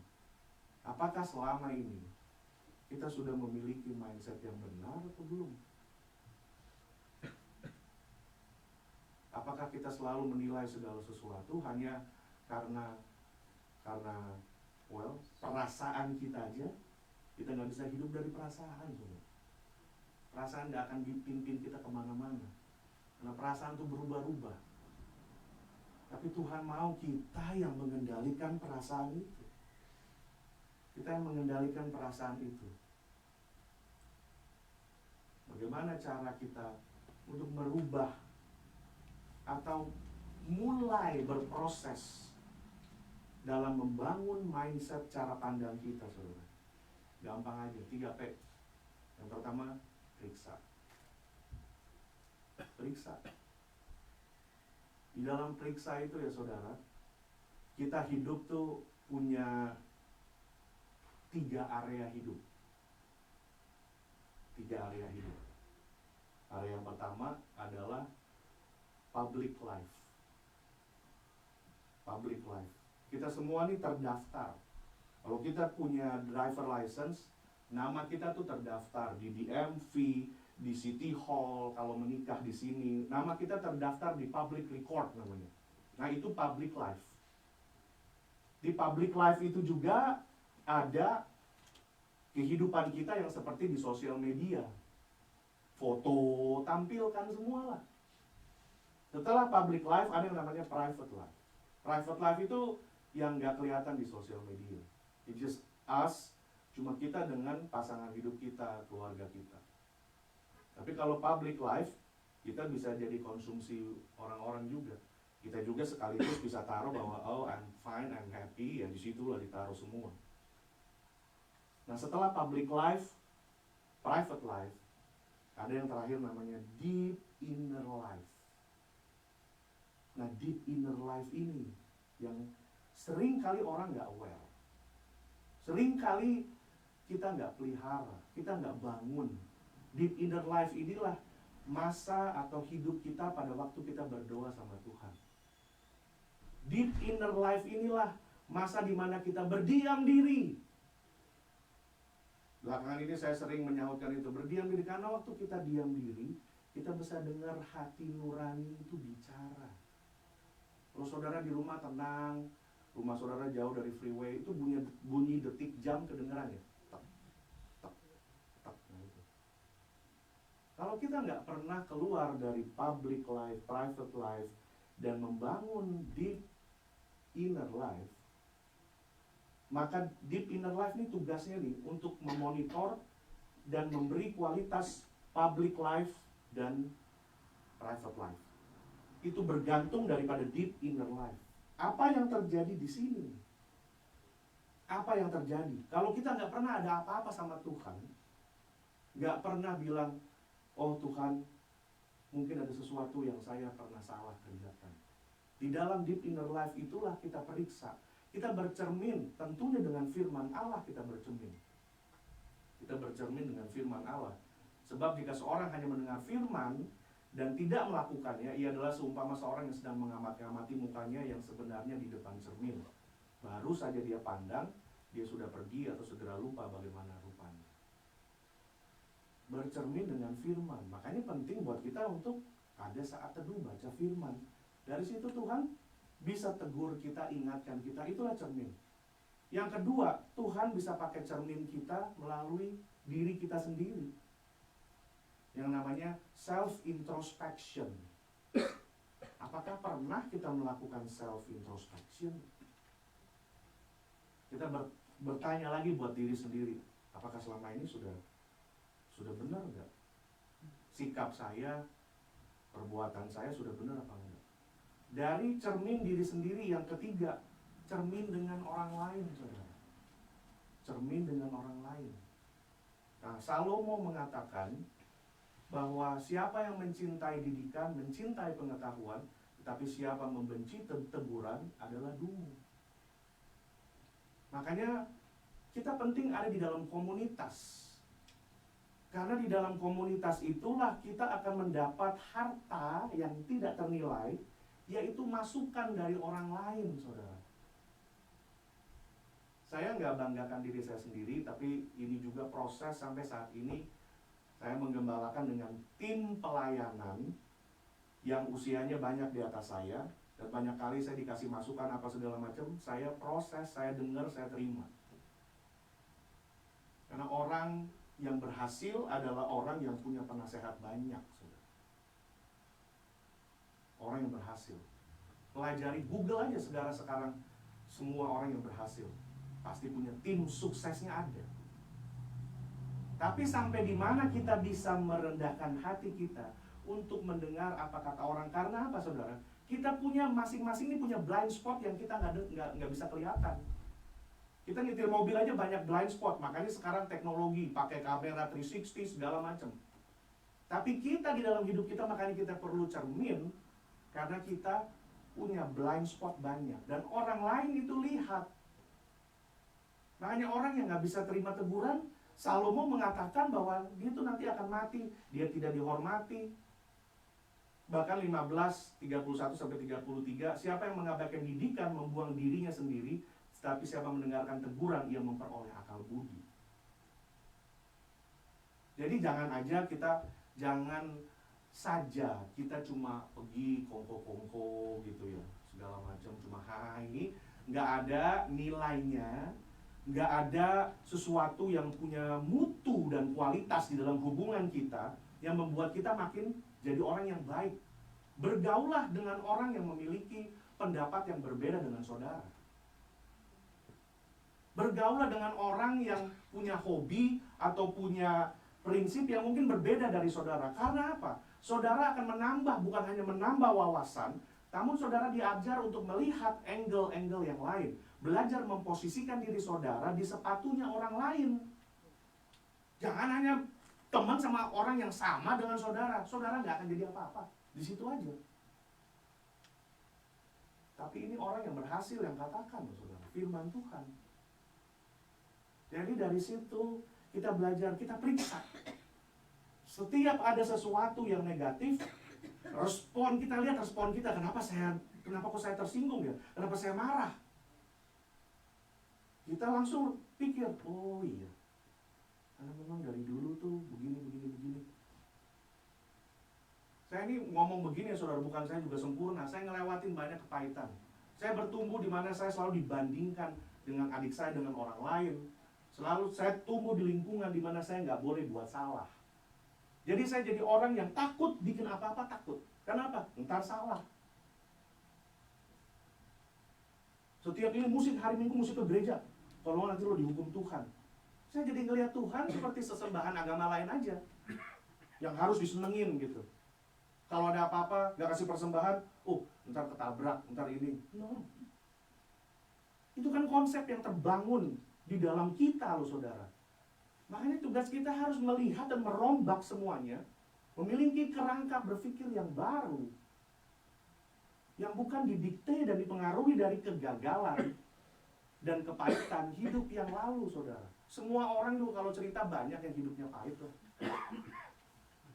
apakah selama ini kita sudah memiliki mindset yang benar atau belum? Apakah kita selalu menilai segala sesuatu hanya karena perasaan kita aja? Kita nggak bisa hidup dari perasaan, saudara. Perasaan nggak akan pimpin kita kemana-mana, karena perasaan itu berubah-ubah. Tapi Tuhan mau kita yang mengendalikan perasaan itu. Kita yang mengendalikan perasaan itu. Bagaimana cara kita untuk merubah atau mulai berproses dalam membangun mindset cara pandang kita, saudara? Gampang aja, 3P. Yang pertama, periksa. Periksa. Di dalam periksa itu ya saudara, kita hidup tuh punya 3 area hidup. 3 area hidup. Area yang pertama adalah public life. Public life. Kita semua nih terdaftar. Kalau kita punya driver license, nama kita tuh terdaftar di DMV, di City Hall, kalau menikah di sini, nama kita terdaftar di public record namanya. Nah, itu public life. Di public life itu juga ada kehidupan kita yang seperti di sosial media. Foto, tampilkan semua lah. Setelah public life ada yang namanya private life. Private life itu yang nggak kelihatan di sosial media. It's just us, cuma kita dengan pasangan hidup kita, keluarga kita. Tapi kalau public life, kita bisa jadi konsumsi orang-orang juga. Kita juga sekaligus bisa taruh bahwa oh I'm fine, I'm happy, ya disitulah ditaruh semua. Nah setelah public life, private life, ada yang terakhir namanya deep inner life. Nah deep inner life ini yang sering kali orang nggak aware. Sering kali kita nggak pelihara, kita nggak bangun. Deep inner life inilah masa atau hidup kita pada waktu kita berdoa sama Tuhan. Deep inner life inilah masa di mana kita berdiam diri. Belakangan ini saya sering menyautkan itu, berdiam diri, karena waktu kita diam diri, kita bisa dengar hati nurani itu bicara. Kalau saudara di rumah tenang, rumah saudara jauh dari freeway, itu bunyi detik jam kedengeran ya. Tak, tak, tak. Nah itu. Kalau kita nggak pernah keluar dari public life, private life, dan membangun deep inner life, maka deep inner life ini tugasnya nih untuk memonitor dan memberi kualitas public life dan private life. Itu bergantung daripada deep inner life. Apa yang terjadi di sini? Apa yang terjadi? Kalau kita nggak pernah ada apa-apa sama Tuhan, nggak pernah bilang, oh Tuhan, mungkin ada sesuatu yang saya pernah salah kerjakan. Di dalam deep inner life itulah kita periksa. Kita bercermin, tentunya dengan firman Allah kita bercermin. Kita bercermin dengan firman Allah. Sebab jika seorang hanya mendengar firman dan tidak melakukannya, ia adalah seumpama seorang yang sedang mengamati mukanya yang sebenarnya di depan cermin. Baru saja dia pandang, dia sudah pergi atau segera lupa bagaimana rupanya. Bercermin dengan firman. Makanya penting buat kita untuk ada saat teduh baca firman. Dari situ Tuhan bisa tegur kita, ingatkan kita, itulah cermin. Yang kedua, Tuhan bisa pakai cermin kita melalui diri kita sendiri. Yang namanya self-introspection. Apakah pernah kita melakukan self-introspection? Kita bertanya lagi buat diri sendiri, apakah selama ini sudah benar enggak? Sikap saya, perbuatan saya sudah benar apa enggak? Dari cermin diri sendiri, yang ketiga, cermin dengan orang lain, saudara. Cermin dengan orang lain. Nah, Salomo mengatakan bahwa siapa yang mencintai didikan, mencintai pengetahuan, tetapi siapa membenci teguran adalah dungu. Makanya kita penting ada di dalam komunitas. Karena di dalam komunitas itulah kita akan mendapat harta yang tidak ternilai, yaitu masukan dari orang lain, saudara. Saya nggak banggakan diri saya sendiri, tapi ini juga proses sampai saat ini. Saya menggembalakan dengan tim pelayanan yang usianya banyak di atas saya, dan banyak kali saya dikasih masukan apa segala macam, saya proses, saya dengar, saya terima. Karena orang yang berhasil adalah orang yang punya penasehat banyak, saudara. Orang yang berhasil. Pelajari Google aja sekarang semua orang yang berhasil pasti punya tim suksesnya ada. Tapi sampai di mana kita bisa merendahkan hati kita untuk mendengar apa kata orang? Karena apa, saudara? Kita punya masing-masing ini punya blind spot yang kita nggak bisa kelihatan. Kita nyetir mobil aja banyak blind spot, makanya sekarang teknologi pakai kamera 360 segala macam. Tapi kita di dalam hidup kita, makanya kita perlu cermin, karena kita punya blind spot banyak dan orang lain itu lihat. Makanya orang yang nggak bisa terima teguran, Salomo mengatakan bahwa dia itu nanti akan mati, dia tidak dihormati. Bahkan 15:31-33, siapa yang mengabaikan didikan membuang dirinya sendiri, tetapi siapa mendengarkan teguran ia memperoleh akal budi. Jadi jangan saja kita cuma pergi kongko-kongko gitu ya, segala macam, cuma ini nggak ada nilainya, nggak ada sesuatu yang punya mutu dan kualitas di dalam hubungan kita yang membuat kita makin jadi orang yang baik. Bergaulah dengan orang yang memiliki pendapat yang berbeda dengan saudara. Bergaullah dengan orang yang punya hobi atau punya prinsip yang mungkin berbeda dari saudara. Karena apa? Saudara akan menambah, bukan hanya menambah wawasan, namun saudara diajar untuk melihat angle-angle yang lain. Belajar memposisikan diri saudara di sepatunya orang lain. Jangan hanya teman sama orang yang sama dengan saudara. Saudara nggak akan jadi apa-apa. Di situ aja. Tapi ini orang yang berhasil yang katakan, saudara, firman Tuhan. Jadi dari situ kita belajar, kita periksa. Setiap ada sesuatu yang negatif, respon kita, lihat respon kita. Kenapa kok saya tersinggung ya? Kenapa saya marah? Kita langsung pikir, oh iya, karena memang dari dulu tuh begini. Saya ini ngomong begini ya saudara, bukan saya juga sempurna. Saya ngelewatin banyak kepahitan. Saya bertumbuh di mana saya selalu dibandingkan dengan adik saya, dengan orang lain. Selalu saya tumbuh di lingkungan di mana saya nggak boleh buat salah. Jadi saya jadi orang yang takut bikin apa-apa, takut. Kenapa? Ntar salah. Setiap ini hari Minggu mesti ke gereja. Kalau nanti lo dihukum Tuhan. Saya jadi ngelihat Tuhan seperti sesembahan agama lain aja. Yang harus disenengin gitu. Kalau ada apa-apa, gak kasih persembahan, ntar ketabrak, ntar ini. No. Itu kan konsep yang terbangun di dalam kita loh saudara. Makanya tugas kita harus melihat dan merombak semuanya, memiliki kerangka berpikir yang baru, yang bukan didikte dan dipengaruhi dari kegagalan dan kepahitan hidup yang lalu saudara. Semua orang tuh kalau cerita banyak yang hidupnya pahit tuh.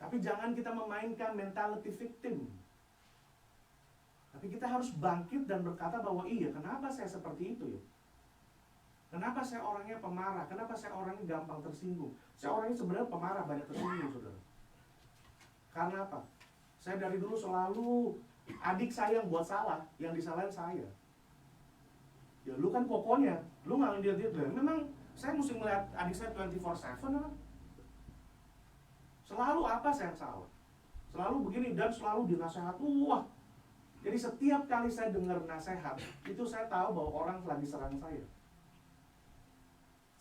Tapi jangan kita memainkan mentality victim. Tapi kita harus bangkit dan berkata bahwa iya, kenapa saya seperti itu ya? Kenapa saya orangnya pemarah? Kenapa saya orangnya gampang tersinggung? Saya orangnya sebenarnya pemarah, banyak tersinggung, saudara. Karena apa? Saya dari dulu selalu adik saya yang buat salah, yang disalahin saya. Ya lu kan pokoknya, lu nggak lihat dia. Memang saya mesti melihat adik saya 24/7 kan? Selalu apa saya yang salah? Selalu begini dan selalu dinasehat. Wah. Jadi setiap kali saya dengar nasihat, itu saya tahu bahwa orang lagi serang saya.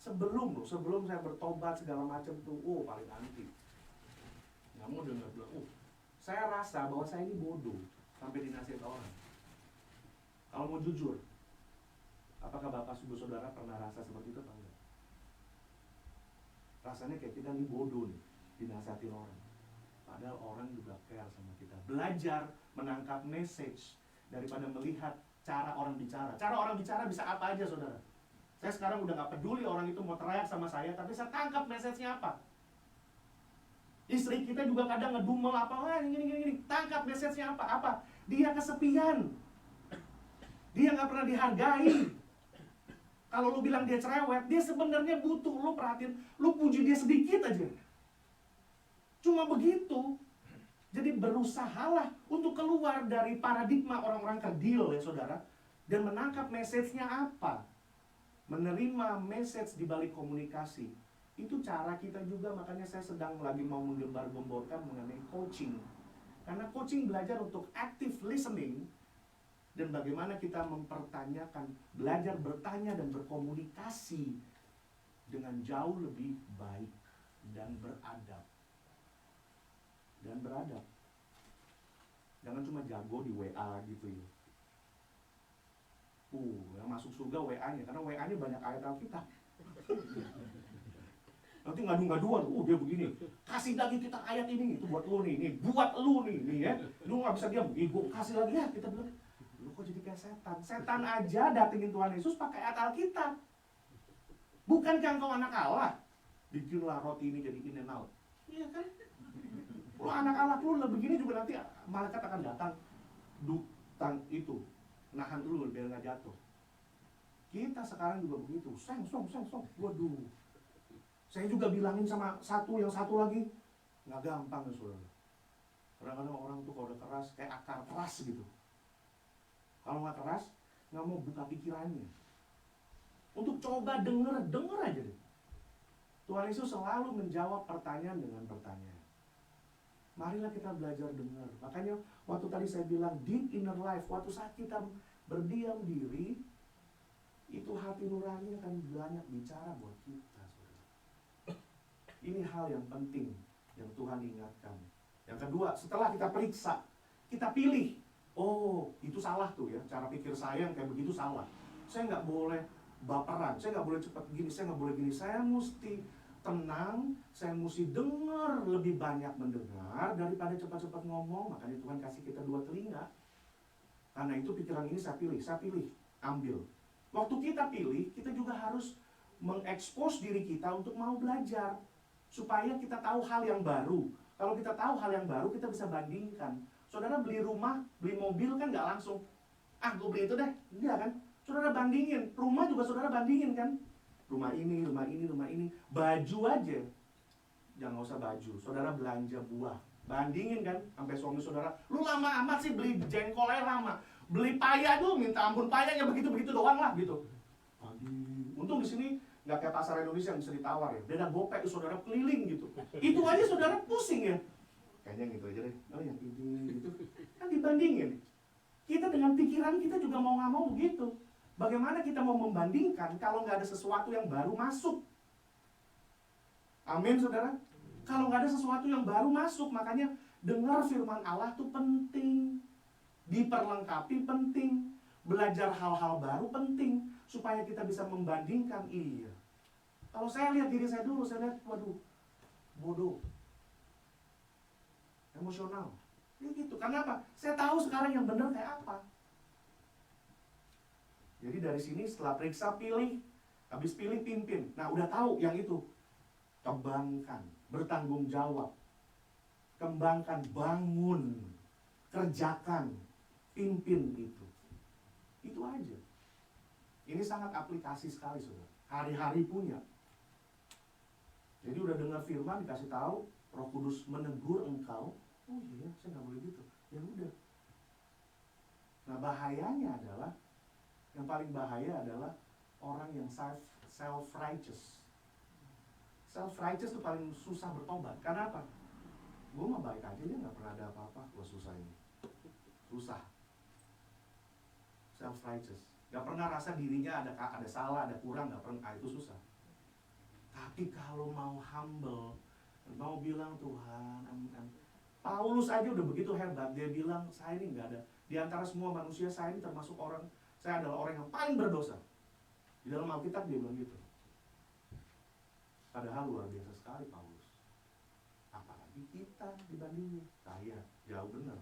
Sebelum saya bertobat segala macam tuh, paling anti. Nggak mau dengar bilang, saya rasa bahwa saya ini bodoh sampai dinasihat orang. Kalau mau jujur, apakah Bapak Ibu Saudara pernah rasa seperti itu atau enggak? Rasanya kayak kita ini bodoh nih, dinasihatin orang. Padahal orang juga care sama kita. Belajar menangkap message daripada melihat cara orang bicara. Cara orang bicara bisa apa aja saudara. Saya sekarang udah gak peduli orang itu mau teriak sama saya, tapi saya tangkap message-nya apa. Istri kita juga kadang ngedumel apa, gini. Tangkap message-nya apa. Dia kesepian. Dia gak pernah dihargai. Kalau lu bilang dia cerewet, dia sebenarnya butuh lu perhatiin, lu puji dia sedikit aja. Cuma begitu. Jadi berusahalah untuk keluar dari paradigma orang-orang kerdil ya saudara. Dan menangkap message-nya apa. Menerima message di balik komunikasi. Itu cara kita juga, makanya saya sedang lagi mau menggembar-gemborkan mengenai coaching. Karena coaching belajar untuk active listening. Dan bagaimana kita mempertanyakan, belajar bertanya dan berkomunikasi dengan jauh lebih baik dan beradab. Jangan cuma jago di WA gitu ya. Yang masuk surga WA-nya, karena WA-nya banyak ayat Alkitab. Nanti ngadu-ngaduan, dia begini, kasih lagi kita ayat ini, itu buat lu nih buat lu nih ya. Lu nggak bisa diam, gue kasih lagi ya, kita bilang, lu kok jadi kayak setan? Setan aja datengin Tuhan Yesus pakai ayat Alkitab. Bukankah engkau anak Allah? Bikinlah roti ini jadi in and out. Iya kan? Lu anak Allah, lu begini juga nanti malaikat akan datang dutang itu, nahan dulu biar nggak jatuh. Kita sekarang juga begitu, seng. Waduh, saya juga bilangin sama yang satu lagi, nggak gampang ya saudara. Kadang-kadang orang tuh kalau udah keras kayak akar keras gitu. Kalau nggak keras, nggak mau buka pikirannya. Untuk coba denger aja deh. Tuhan Yesus selalu menjawab pertanyaan dengan pertanyaan. Marilah kita belajar dengar. Makanya waktu tadi saya bilang deep inner life, waktu saat kita berdiam diri, itu hati nurani akan banyak bicara buat kita, saudara. Ini hal yang penting yang Tuhan ingatkan. Yang kedua, setelah kita periksa, kita pilih. Oh, itu salah tuh ya, cara pikir saya yang kayak begitu salah. Saya nggak boleh baperan, saya nggak boleh cepat gini, saya nggak boleh gini. Saya mesti tenang, saya mesti dengar, lebih banyak mendengar daripada cepat-cepat ngomong. Makanya Tuhan kasih kita 2 telinga. Karena itu pikiran ini saya pilih, ambil. Waktu kita pilih, kita juga harus mengekspos diri kita untuk mau belajar. Supaya kita tahu hal yang baru. Kalau kita tahu hal yang baru, kita bisa bandingkan. Saudara beli rumah, beli mobil kan nggak langsung, gue beli itu deh. Enggak kan? Saudara bandingin. Rumah juga saudara bandingin kan? Rumah ini. Baju aja. Jangan usah baju. Saudara belanja buah. Bandingin kan? Sampai suami saudara, lu lama amat sih beli jengkolnya lama. Beli paya tuh, minta ampun payanya begitu-begitu doang lah gitu. Untung di sini nggak kayak pasar Indonesia yang bisa ditawar ya. Dia ada gopek, saudara keliling gitu. Itu aja saudara pusing ya. Kayaknya yang itu aja deh. Oh yang ini gitu. Kan dibandingin. Kita dengan pikiran kita juga mau nggak mau begitu. Bagaimana kita mau membandingkan kalau nggak ada sesuatu yang baru masuk? Amin, saudara. Kalau nggak ada sesuatu yang baru masuk, makanya dengar firman Allah tuh penting. Diperlengkapi penting. Belajar hal-hal baru penting. Supaya kita bisa membandingkan. Iya. Kalau saya lihat diri saya dulu, saya lihat, waduh, bodoh. Emosional. Ya gitu. Karena apa? Saya tahu sekarang yang benar kayak apa. Jadi dari sini setelah periksa pilih, habis pilih pimpin. Nah udah tahu yang itu. Kembangkan, bertanggung jawab. Kembangkan, bangun, kerjakan, pimpin itu. Itu aja. Ini sangat aplikasi sekali, saudara. Hari-hari punya. Jadi udah dengar firman, dikasih tahu, Roh Kudus menegur engkau. Oh iya, saya nggak boleh gitu. Ya udah. Nah bahayanya adalah, yang paling bahaya adalah orang yang self-righteous. Self-righteous itu paling susah bertobat. Karena apa? Gue mah baik aja, dia nggak pernah ada apa-apa. Gue susah ini. Susah. Self-righteous. Gak pernah rasa dirinya ada salah, ada kurang, gak pernah. Itu susah. Tapi kalau mau humble, mau bilang Tuhan, Paulus aja udah begitu hebat. Dia bilang, saya ini gak ada. Di antara semua manusia, saya ini termasuk orang, saya adalah orang yang paling berdosa. Di dalam Alkitab dia bilang gitu. Padahal luar biasa sekali Paulus. Apalagi kita dibandingin. Saya jauh benar.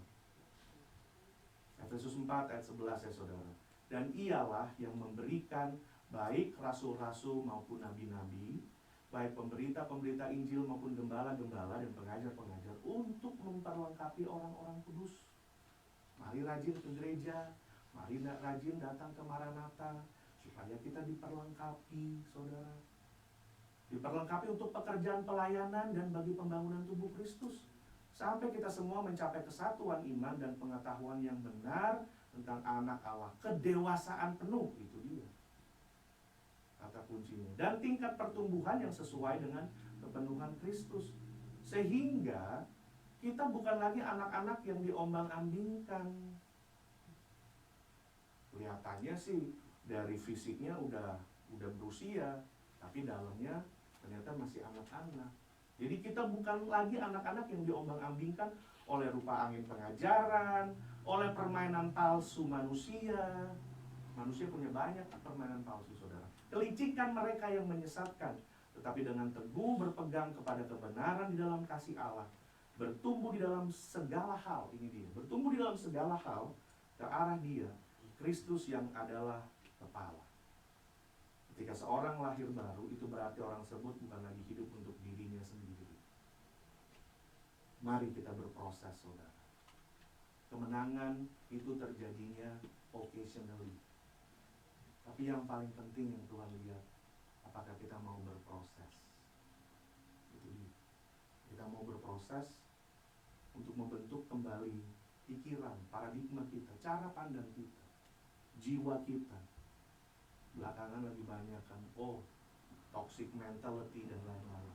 Efesus 4 ayat 11 ya saudara. Dan ialah yang memberikan baik rasul-rasul maupun nabi-nabi, baik pemberita-pemberita Injil maupun gembala-gembala dan pengajar-pengajar untuk memperlengkapi orang-orang kudus. Mari rajin ke gereja, mari rajin datang ke Maranatha, supaya kita diperlengkapi, saudara. Diperlengkapi untuk pekerjaan pelayanan dan bagi pembangunan tubuh Kristus. Sampai kita semua mencapai kesatuan iman dan pengetahuan yang benar tentang anak Allah. Kedewasaan penuh, itu dia kata kuncinya. Dan tingkat pertumbuhan yang sesuai dengan kepenuhan Kristus. Sehingga kita bukan lagi anak-anak yang diombang-ambingkan. Kelihatannya sih dari fisiknya udah berusia, tapi dalamnya ternyata masih anak-anak. Jadi kita bukan lagi anak-anak yang diombang-ambingkan oleh rupa angin pengajaran, oleh permainan palsu manusia. Manusia punya banyak permainan palsu, saudara. Kelicikan mereka yang menyesatkan. Tetapi dengan teguh berpegang kepada kebenaran di dalam kasih Allah, bertumbuh di dalam segala hal, ini dia, bertumbuh di dalam segala hal ke arah dia, Kristus yang adalah kepala. Ketika seorang lahir baru, itu berarti orang tersebut bukan lagi hidup untuk dirinya sendiri. Mari kita berproses, saudara. Kemenangan itu terjadinya occasionally. Tapi yang paling penting yang Tuhan lihat, apakah kita mau berproses. Itu dia. Kita mau berproses untuk membentuk kembali pikiran, paradigma kita, cara pandang kita, jiwa kita. Belakangan lebih banyak kan, toxic mentality dan lain-lain.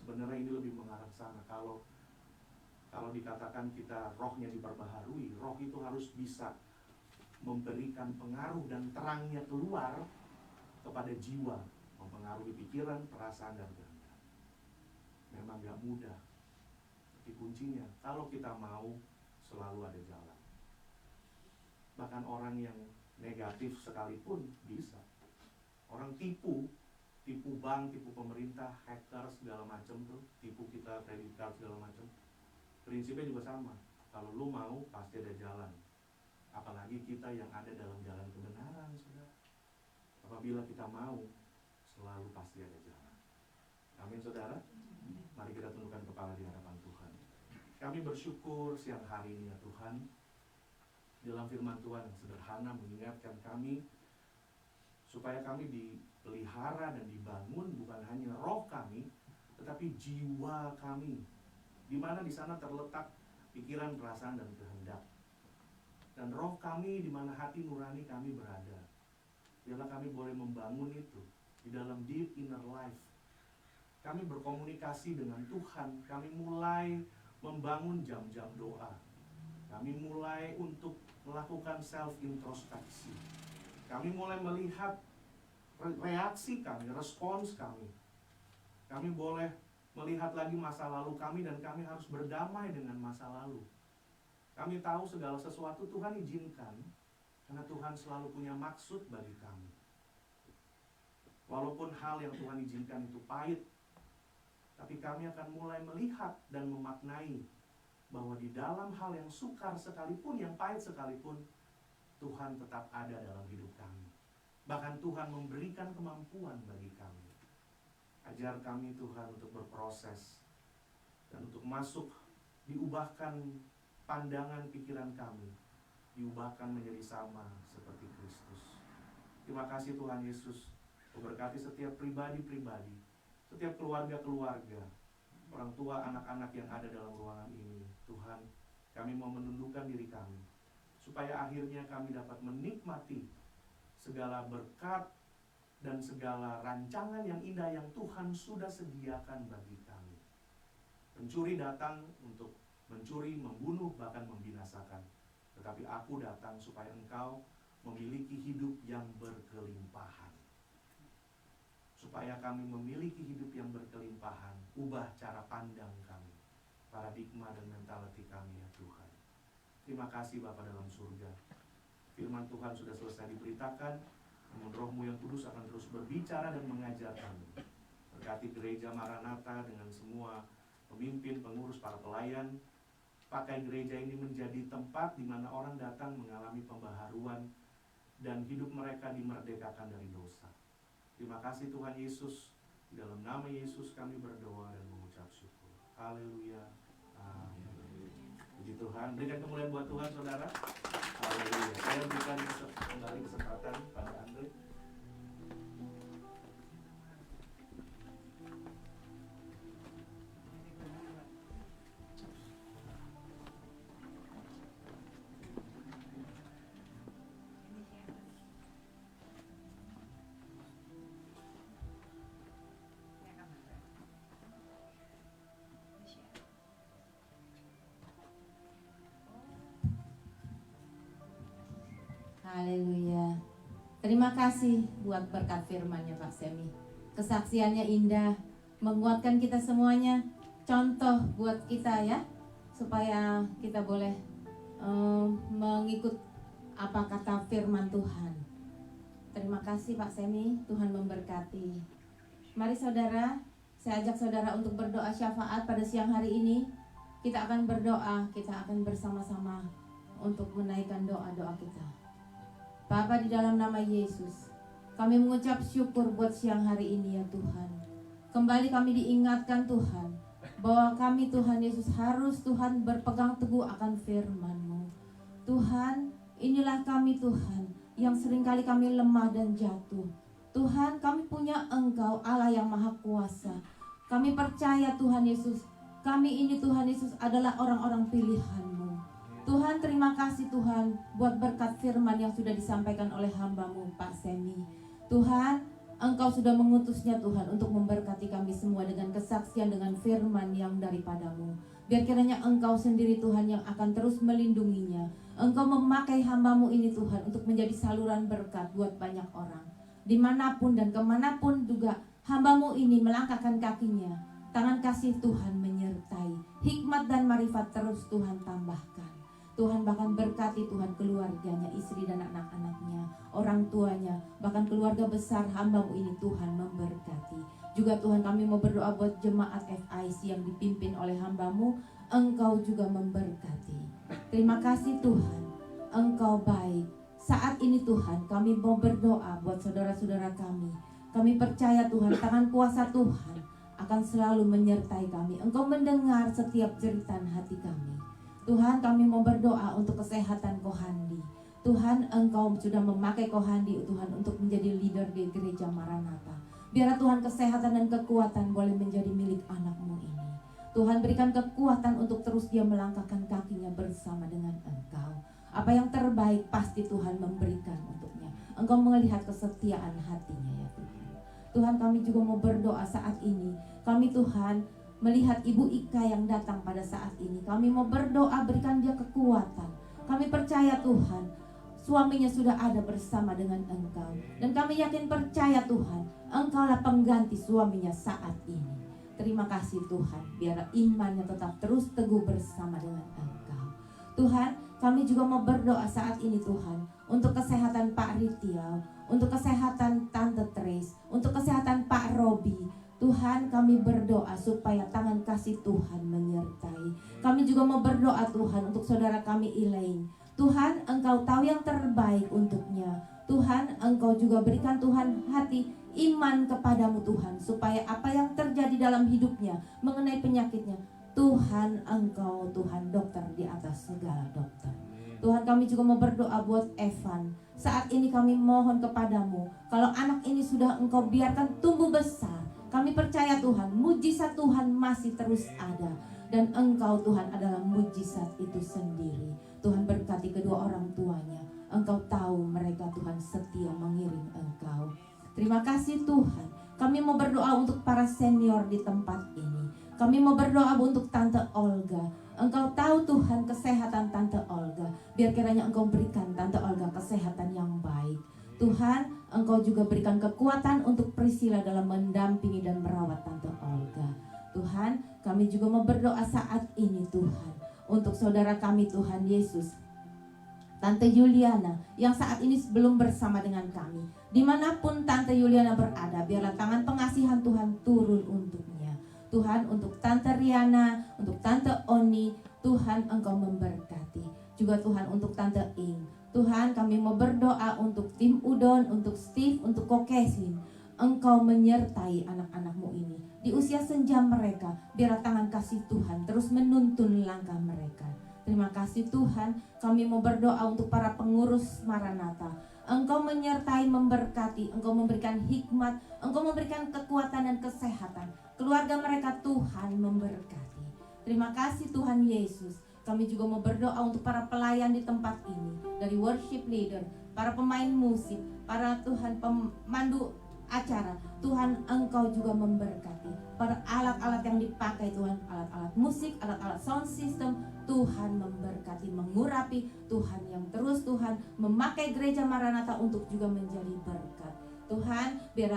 Sebenarnya ini lebih mengarah sana. Kalau dikatakan kita rohnya diperbaharui, roh itu harus bisa memberikan pengaruh dan terangnya keluar kepada jiwa, mempengaruhi pikiran, perasaan, dan kehendak. Memang gak mudah, tapi kuncinya kalau kita mau, selalu ada jalan. Bahkan orang yang negatif sekalipun bisa. Orang tipu bank, tipu pemerintah, hacker segala macam tuh, tipu kita kredit card segala macam. Prinsipnya juga sama. Kalau lu mau, pasti ada jalan. Apalagi kita yang ada dalam jalan kebenaran, saudara. Apabila kita mau, selalu pasti ada jalan. Amin, saudara. Mari kita tundukkan kepala di hadapan Tuhan. Kami bersyukur siang hari ini ya Tuhan, dalam firman Tuhan yang sederhana mengingatkan kami supaya kami dipelihara dan dibangun bukan hanya roh kami, tetapi jiwa kami, di mana di sana terletak pikiran, perasaan, dan kehendak. Dan roh kami di mana hati nurani kami berada. Biarlah kami boleh membangun itu di dalam deep inner life. Kami berkomunikasi dengan Tuhan. Kami mulai membangun jam-jam doa. Kami mulai untuk melakukan self introspeksi. Kami mulai melihat reaksi kami, respons kami. Kami boleh melihat lagi masa lalu kami dan kami harus berdamai dengan masa lalu. Kami tahu segala sesuatu Tuhan izinkan karena Tuhan selalu punya maksud bagi kami. Walaupun hal yang Tuhan izinkan itu pahit, tapi kami akan mulai melihat dan memaknai bahwa di dalam hal yang sukar sekalipun, yang pahit sekalipun, Tuhan tetap ada dalam hidup kami. Bahkan Tuhan memberikan kemampuan bagi kami. Ajar kami Tuhan untuk berproses dan untuk masuk, diubahkan pandangan pikiran kami, diubahkan menjadi sama seperti Kristus. Terima kasih Tuhan Yesus, memberkati setiap pribadi-pribadi, setiap keluarga-keluarga, orang tua, anak-anak yang ada dalam ruangan ini. Tuhan, kami mau menundukkan diri kami, supaya akhirnya kami dapat menikmati segala berkat dan segala rancangan yang indah yang Tuhan sudah sediakan bagi kami. Pencuri datang untuk mencuri, membunuh, bahkan membinasakan. Tetapi aku datang supaya engkau memiliki hidup yang berkelimpahan. Supaya kami memiliki hidup yang berkelimpahan, ubah cara pandang kami, paradigma dan mentality kami ya Tuhan. Terima kasih Bapa dalam surga. Firman Tuhan sudah selesai diberitakan, namun Roh-Mu yang kudus akan terus berbicara dan mengajar kami. Berkati gereja Maranatha dengan semua pemimpin, pengurus, para pelayan. Pakai gereja ini menjadi tempat di mana orang datang mengalami pembaharuan dan hidup mereka dimerdekakan dari dosa. Terima kasih Tuhan Yesus. Di dalam nama Yesus kami berdoa dan mengucap syukur. Haleluya. Amin. Puji Tuhan. Berikan kemuliaan buat Tuhan, saudara. Haleluya. Saya berikan kembali kesempatan pada Andre. Haleluya. Terima kasih buat berkat firman-Nya Pak Semi. Kesaksiannya indah, menguatkan kita semuanya. Contoh buat kita ya, supaya kita boleh mengikut apa kata firman Tuhan. Terima kasih Pak Semi, Tuhan memberkati. Mari saudara, saya ajak saudara untuk berdoa syafaat pada siang hari ini. Kita akan berdoa, kita akan bersama-sama untuk menaikkan doa-doa kita. Bapa di dalam nama Yesus, kami mengucap syukur buat siang hari ini ya Tuhan. Kembali kami diingatkan Tuhan, bahwa kami Tuhan Yesus harus Tuhan berpegang teguh akan firman-Mu. Tuhan, inilah kami Tuhan, yang seringkali kami lemah dan jatuh. Tuhan, kami punya Engkau Allah yang Maha Kuasa. Kami percaya Tuhan Yesus, kami ini Tuhan Yesus adalah orang-orang pilihan-Mu. Tuhan, terima kasih Tuhan buat berkat firman yang sudah disampaikan oleh hamba-Mu Pak Semi. Tuhan, Engkau sudah mengutusnya Tuhan untuk memberkati kami semua dengan kesaksian, dengan firman yang daripada-Mu. Biar kiranya Engkau sendiri Tuhan yang akan terus melindunginya, Engkau memakai hamba-Mu ini Tuhan untuk menjadi saluran berkat buat banyak orang. Dimanapun dan kemanapun juga hamba-Mu ini melangkahkan kakinya, tangan kasih Tuhan menyertai. Hikmat dan marifat terus Tuhan tambahkan. Tuhan bahkan berkati Tuhan keluarganya, istri dan anak-anaknya, orang tuanya, bahkan keluarga besar hamba-Mu ini Tuhan memberkati. Juga Tuhan kami mau berdoa buat jemaat FIC yang dipimpin oleh hamba-Mu, Engkau juga memberkati. Terima kasih Tuhan, Engkau baik. Saat ini Tuhan kami mau berdoa buat saudara-saudara kami. Kami percaya Tuhan tangan kuasa Tuhan akan selalu menyertai kami. Engkau mendengar setiap jeritan hati kami. Tuhan kami mau berdoa untuk kesehatan Kohandi. Tuhan Engkau sudah memakai Kohandi Tuhan untuk menjadi leader di gereja Maranatha. Biarlah Tuhan kesehatan dan kekuatan boleh menjadi milik anak-Mu ini. Tuhan berikan kekuatan untuk terus dia melangkahkan kakinya bersama dengan Engkau. Apa yang terbaik pasti Tuhan memberikan untuknya. Engkau melihat kesetiaan hatinya ya Tuhan. Tuhan kami juga mau berdoa saat ini. Kami Tuhan melihat Ibu Ika yang datang pada saat ini. Kami mau berdoa berikan dia kekuatan. Kami percaya Tuhan, suaminya sudah ada bersama dengan Engkau. Dan kami yakin percaya Tuhan, Engkaulah pengganti suaminya saat ini. Terima kasih Tuhan, biar imannya tetap terus teguh bersama dengan Engkau. Tuhan, kami juga mau berdoa saat ini Tuhan, untuk kesehatan Pak Ritiau, untuk kesehatan Tante Trace, untuk kesehatan Pak Robi. Tuhan kami berdoa supaya tangan kasih Tuhan menyertai. Kami juga mau berdoa Tuhan untuk saudara kami Elaine. Tuhan Engkau tahu yang terbaik untuknya. Tuhan Engkau juga berikan Tuhan hati iman kepadamu Tuhan. Supaya apa yang terjadi dalam hidupnya mengenai penyakitnya, Tuhan Engkau Tuhan dokter di atas segala dokter. Tuhan kami juga mau berdoa buat Evan. Saat ini kami mohon kepadamu, kalau anak ini sudah Engkau biarkan tumbuh besar, kami percaya Tuhan, mujizat Tuhan masih terus ada. Dan Engkau Tuhan adalah mujizat itu sendiri. Tuhan berkati kedua orang tuanya. Engkau tahu mereka Tuhan setia mengiring Engkau. Terima kasih Tuhan. Kami mau berdoa untuk para senior di tempat ini. Kami mau berdoa untuk Tante Olga. Engkau tahu Tuhan kesehatan Tante Olga. Biar kiranya Engkau berikan Tante Olga kesehatan yang baik. Tuhan, Engkau juga berikan kekuatan untuk Priscilla dalam mendampingi dan merawat Tante Olga. Tuhan, kami juga mau berdoa saat ini Tuhan, untuk saudara kami Tuhan Yesus, Tante Juliana, yang saat ini belum bersama dengan kami. Dimanapun Tante Juliana berada, biarlah tangan pengasihan Tuhan turun untuknya. Tuhan, untuk Tante Riana, untuk Tante Oni, Tuhan Engkau memberkati. Juga Tuhan untuk Tante Ing. Tuhan kami mau berdoa untuk tim Udon, untuk Steve, untuk Kokesin. Engkau menyertai anak-anak-Mu ini di usia senja mereka. Biarlah tangan kasih Tuhan terus menuntun langkah mereka. Terima kasih Tuhan. Kami mau berdoa untuk para pengurus Maranatha. Engkau menyertai, memberkati. Engkau memberikan hikmat. Engkau memberikan kekuatan dan kesehatan. Keluarga mereka Tuhan memberkati. Terima kasih Tuhan Yesus. Kami juga mau berdoa untuk para pelayan di tempat ini, dari worship leader, para pemain musik, para Tuhan pemandu acara. Tuhan Engkau juga memberkati para alat-alat yang dipakai Tuhan, alat-alat musik, alat-alat sound system. Tuhan memberkati, mengurapi. Tuhan yang terus Tuhan memakai gereja Maranatha untuk juga menjadi berkat. Tuhan, biar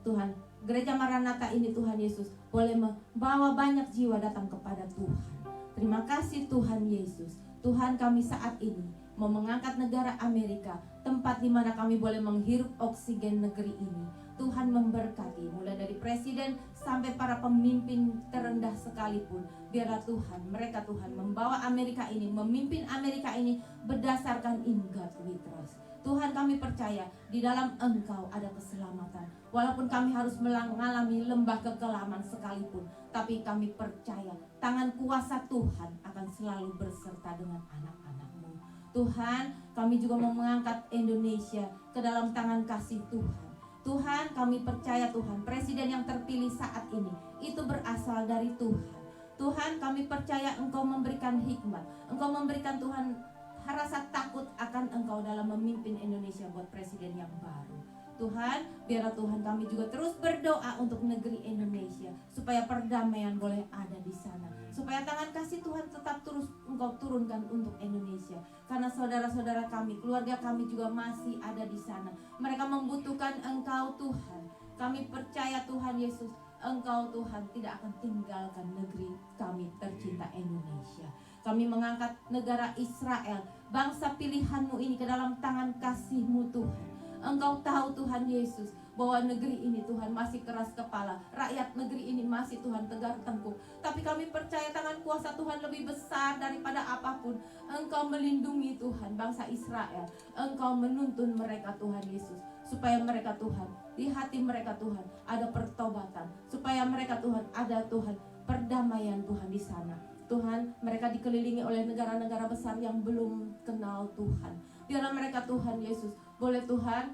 Tuhan gereja Maranatha ini Tuhan Yesus boleh membawa banyak jiwa datang kepada Tuhan. Terima kasih Tuhan Yesus. Tuhan kami saat ini mau mengangkat negara Amerika, tempat di mana kami boleh menghirup oksigen negeri ini. Tuhan memberkati, mulai dari presiden sampai para pemimpin terendah sekalipun. Biarlah Tuhan, mereka Tuhan membawa Amerika ini, memimpin Amerika ini berdasarkan in God we trust. Tuhan kami percaya di dalam Engkau ada keselamatan. Walaupun kami harus mengalami lembah kekelaman sekalipun, tapi kami percaya tangan kuasa Tuhan akan selalu berserta dengan anak-anak-Mu. Tuhan, kami juga mau mengangkat Indonesia ke dalam tangan kasih Tuhan. Tuhan, kami percaya Tuhan, presiden yang terpilih saat ini itu berasal dari Tuhan. Tuhan, kami percaya Engkau memberikan hikmat. Engkau memberikan Tuhan rasa takut akan Engkau dalam memimpin Indonesia buat presiden yang baru. Tuhan, biarlah Tuhan kami juga terus berdoa untuk negeri Indonesia, supaya perdamaian boleh ada di sana, supaya tangan kasih Tuhan tetap terus Engkau turunkan untuk Indonesia. Karena saudara-saudara kami, keluarga kami juga masih ada di sana. Mereka membutuhkan Engkau Tuhan. Kami percaya Tuhan Yesus, Engkau Tuhan tidak akan tinggalkan negeri kami tercinta Indonesia. Kami mengangkat negara Israel, bangsa pilihan-Mu ini ke dalam tangan kasih-Mu Tuhan. Engkau tahu Tuhan Yesus bahwa negeri ini Tuhan masih keras kepala, rakyat negeri ini masih Tuhan tegar tengkuk. Tapi kami percaya tangan kuasa Tuhan lebih besar daripada apapun. Engkau melindungi Tuhan bangsa Israel. Engkau menuntun mereka Tuhan Yesus, supaya mereka Tuhan, di hati mereka Tuhan ada pertobatan, supaya mereka Tuhan ada Tuhan perdamaian Tuhan di sana. Tuhan, mereka dikelilingi oleh negara-negara besar yang belum kenal Tuhan. Biarlah mereka Tuhan Yesus, boleh Tuhan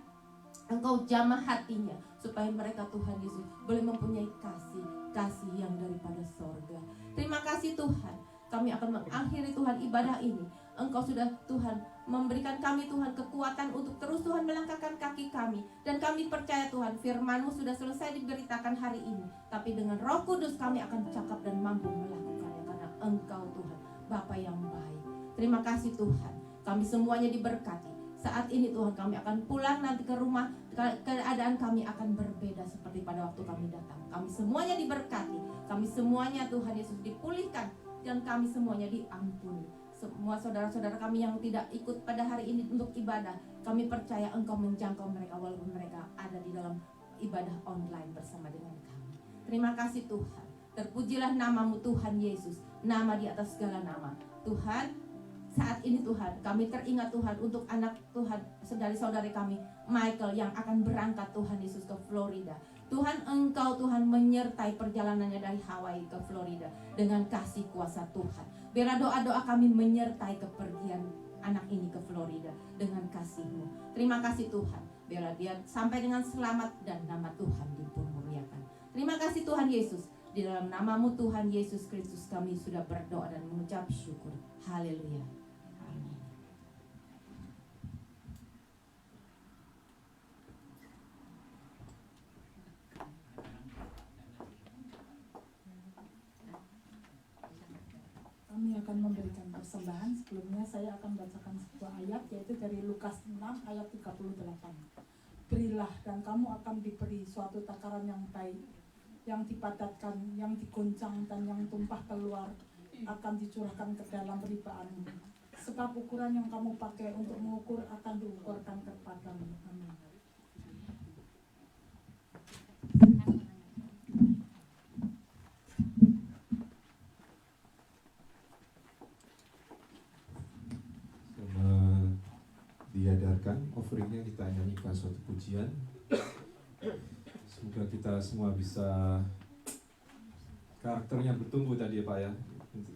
Engkau jamah hatinya, supaya mereka Tuhan Yesus boleh mempunyai kasih yang daripada sorga. Terima kasih Tuhan, kami akan mengakhiri Tuhan ibadah ini. Engkau sudah Tuhan memberikan kami Tuhan kekuatan untuk terus Tuhan melangkahkan kaki kami. Dan kami percaya Tuhan firman-Mu sudah selesai diberitakan hari ini, tapi dengan Roh Kudus kami akan cakap dan mampu melakukannya, karena Engkau Tuhan Bapa yang baik. Terima kasih Tuhan, kami semuanya diberkati. Saat ini Tuhan kami akan pulang nanti ke rumah, keadaan kami akan berbeda seperti pada waktu kami datang. Kami semuanya diberkati, kami semuanya Tuhan Yesus dipulihkan, dan kami semuanya diampuni. Semua saudara-saudara kami yang tidak ikut pada hari ini untuk ibadah, kami percaya Engkau menjangkau mereka walaupun mereka ada di dalam ibadah online bersama dengan kami. Terima kasih Tuhan, terpujilah nama-Mu Tuhan Yesus, nama di atas segala nama. Tuhan, saat ini Tuhan, kami teringat Tuhan untuk anak Tuhan, saudari-saudari kami Michael yang akan berangkat Tuhan Yesus ke Florida. Tuhan, Engkau Tuhan menyertai perjalanannya dari Hawaii ke Florida dengan kasih kuasa Tuhan. Biarlah doa-doa kami menyertai kepergian anak ini ke Florida dengan kasih-Mu. Terima kasih Tuhan, biarlah dia sampai dengan selamat dan nama Tuhan dipermuliakan. Terima kasih Tuhan Yesus. Di dalam nama-Mu Tuhan Yesus Kristus kami sudah berdoa dan mengucap syukur. Haleluya. Amin. Kami akan memberikan persembahan. Sebelumnya saya akan bacakan sebuah ayat, yaitu dari Lukas 6 ayat 38. Berilah dan kamu akan diberi suatu takaran yang baik, yang dipadatkan, yang digoncang dan yang tumpah keluar akan dicurahkan ke dalam ribaanmu. Sebab ukuran yang kamu pakai untuk mengukur akan diukurkan kepadamu. Amin. Diadarkan offeringnya, kita nyanyikan suatu pujian. Semoga kita semua bisa karakternya bertumbuh tadi ya Pak ya.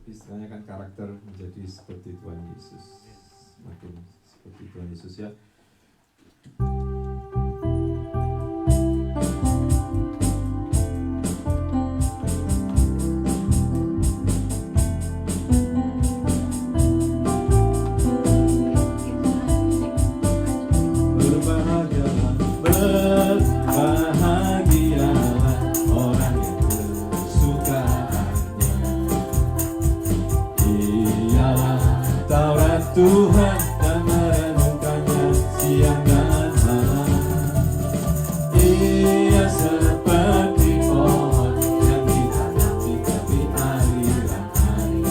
Istilahnya kan karakter menjadi seperti Tuhan Yesus, makin seperti Tuhan Yesus ya. Tuhan dan merenungkannya siang dan malam. Ia seperti pohon yang ditanam di tepi aliran air,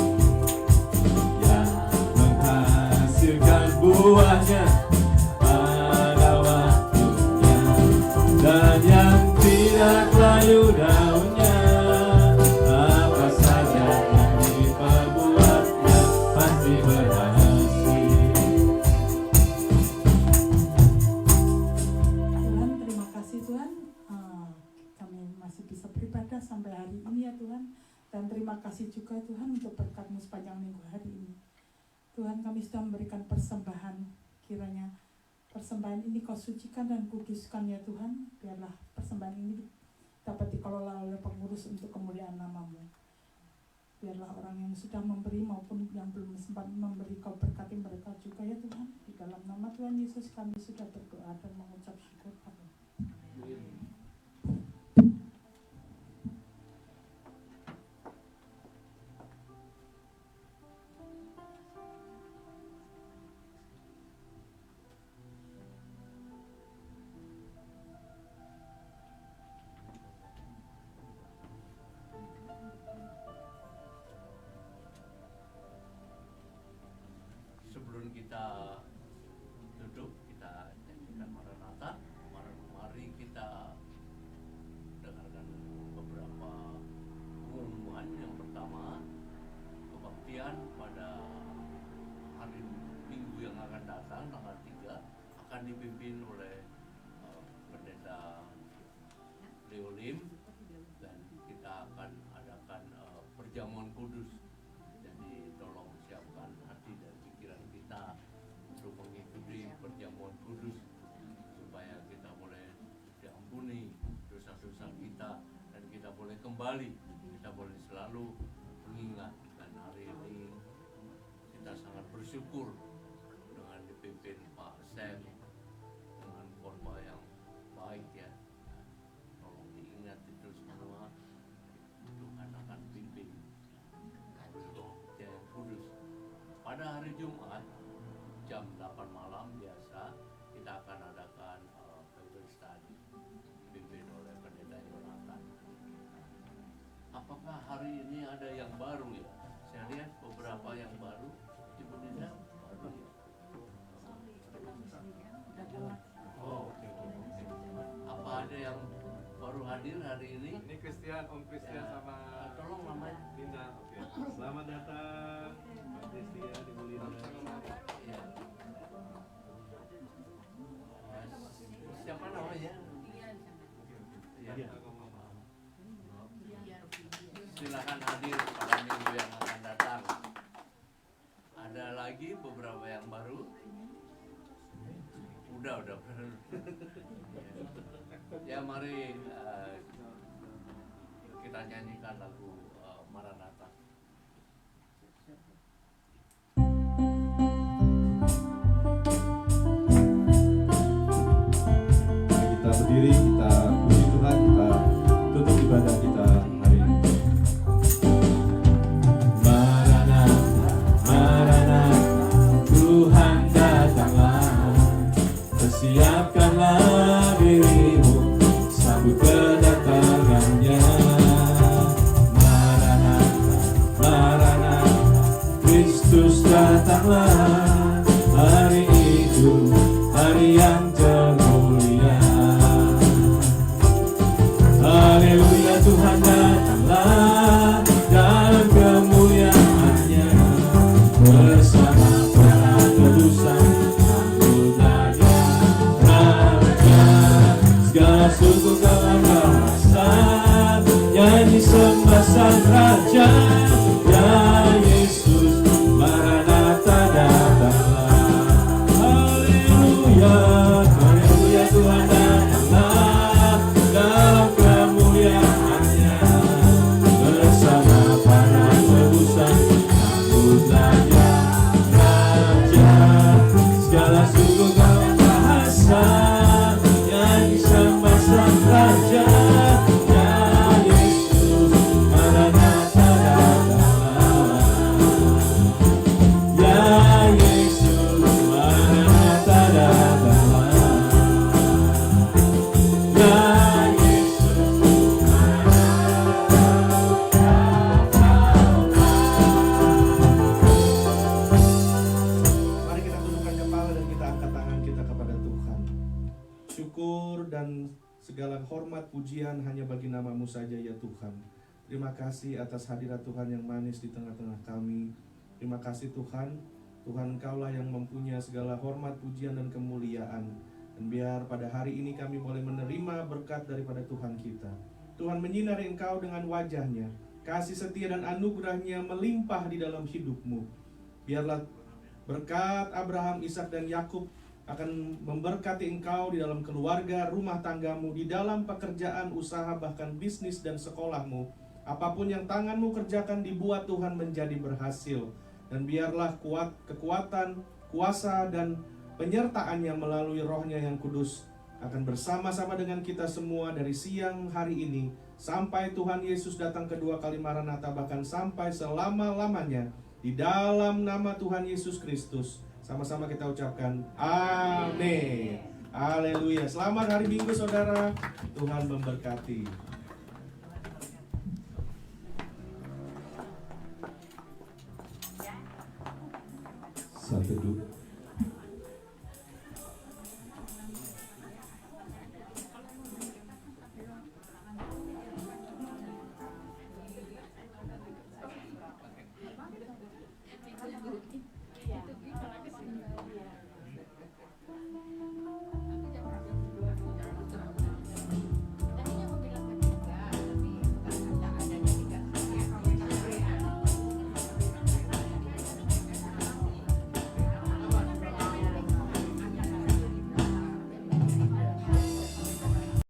yang menghasilkan buahnya pada waktunya, dan yang tidak layu daunnya. Apa saja yang diperbuatnya pasti berhasil. Sampai hari ini ya Tuhan, dan terima kasih juga Tuhan untuk berkat-Mu sepanjang minggu hari ini. Tuhan, kami sudah memberikan persembahan, kiranya persembahan ini Kau sucikan dan kuduskan ya Tuhan. Biarlah persembahan ini dapat dikelola oleh pengurus untuk kemuliaan nama-Mu. Biarlah orang yang sudah memberi maupun yang belum sempat memberi, Kau berkati mereka juga ya Tuhan. Di dalam nama Tuhan Yesus kami sudah berdoa dan mengucap syukur. Amin. Salim, dan kita akan adakan perjamuan kudus. Jadi tolong siapkan hati dan pikiran kita untuk mengikuti perjamuan kudus supaya kita boleh diampuni dosa-dosa kita dan kita boleh kembali, kita boleh selalu mengingat. Dan hari ini kita sangat bersyukur dengan dipimpin Pak Sam dengan khotbah yang baik ya. Tolong diingat itu semua, Tuhan akan pimpin oleh Roh yang Kudus. Pada hari Jumat jam 8 malam biasa kita akan adakan Bible study dipimpin oleh Pendeta Yonatan. Apakah hari ini ada yang baru ya? Saya lihat beberapa yang baru. Ibu Nina baru ya? Oh, oke. Apa ada yang baru hadir hari ini? Ini Christian, Om Christian Ya. sama Tolong namanya. Linda. Oke. Selamat datang, Pak Christian, Ibu Linda. Ya. Siapa namanya? Ya. Silakan hadir pada minggu yang akan datang. Ada lagi beberapa yang baru. Udah baru. Ya mari kita nyanyikan lagu Maranatha. Kita berdiri, kita puji Tuhan, kita tutup ibadah kita hari ini. Maranatha, Maranatha, Tuhan datanglah, persiapkanlah dirimu, sambut kedatangannya. Maranatha, Maranatha, Kristus datanglah, hari itu, hari yang termulia. Haleluya, Tuhan datanglah dalam kemuliaan-Nya, bersama para tebusan sambutnya Raja. Segala suku kawan bahasa nyanyi sembah sang Raja. Ya Yesus, Maranatha datanglah. Haleluya, haleluya, Tuhan datanglah dalam kemuliaan-Nya, bersama para tebusan sambutnya Raja. Segala suku kawan bahasa nyanyi sembah sang Raja. Ya Yesus, Maranatha datanglah. Ya Yesus, Maranatha datanglah. Ya Yesus, Mari kita tundukkan kepala dan kita angkat tangan kita kepada Tuhan. Syukur dan segala hormat pujian hanya bagi nama-Mu saja ya Tuhan. Terima kasih atas hadirat Tuhan yang manis di tengah-tengah kami. Terima kasih Tuhan. Tuhan Engkaulah yang mempunyai segala hormat, pujian dan kemuliaan. Dan biar pada hari ini kami boleh menerima berkat daripada Tuhan kita. Tuhan menyinari Engkau dengan wajah-Nya. Kasih setia dan anugerah-Nya melimpah di dalam hidup-Mu. Biarlah berkat Abraham, Ishak dan Yakub akan memberkati engkau di dalam keluarga, rumah tanggamu, di dalam pekerjaan, usaha, bahkan bisnis dan sekolahmu. Apapun yang tanganmu kerjakan dibuat Tuhan menjadi berhasil. Dan biarlah kekuatan, kuasa dan penyertaan-Nya melalui Roh-Nya yang kudus akan bersama-sama dengan kita semua dari siang hari ini sampai Tuhan Yesus datang kedua kali Maranatha, bahkan sampai selama-lamanya. Di dalam nama Tuhan Yesus Kristus, sama-sama kita ucapkan amin. Haleluya. Selamat hari Minggu saudara. Tuhan memberkati. Saat teduh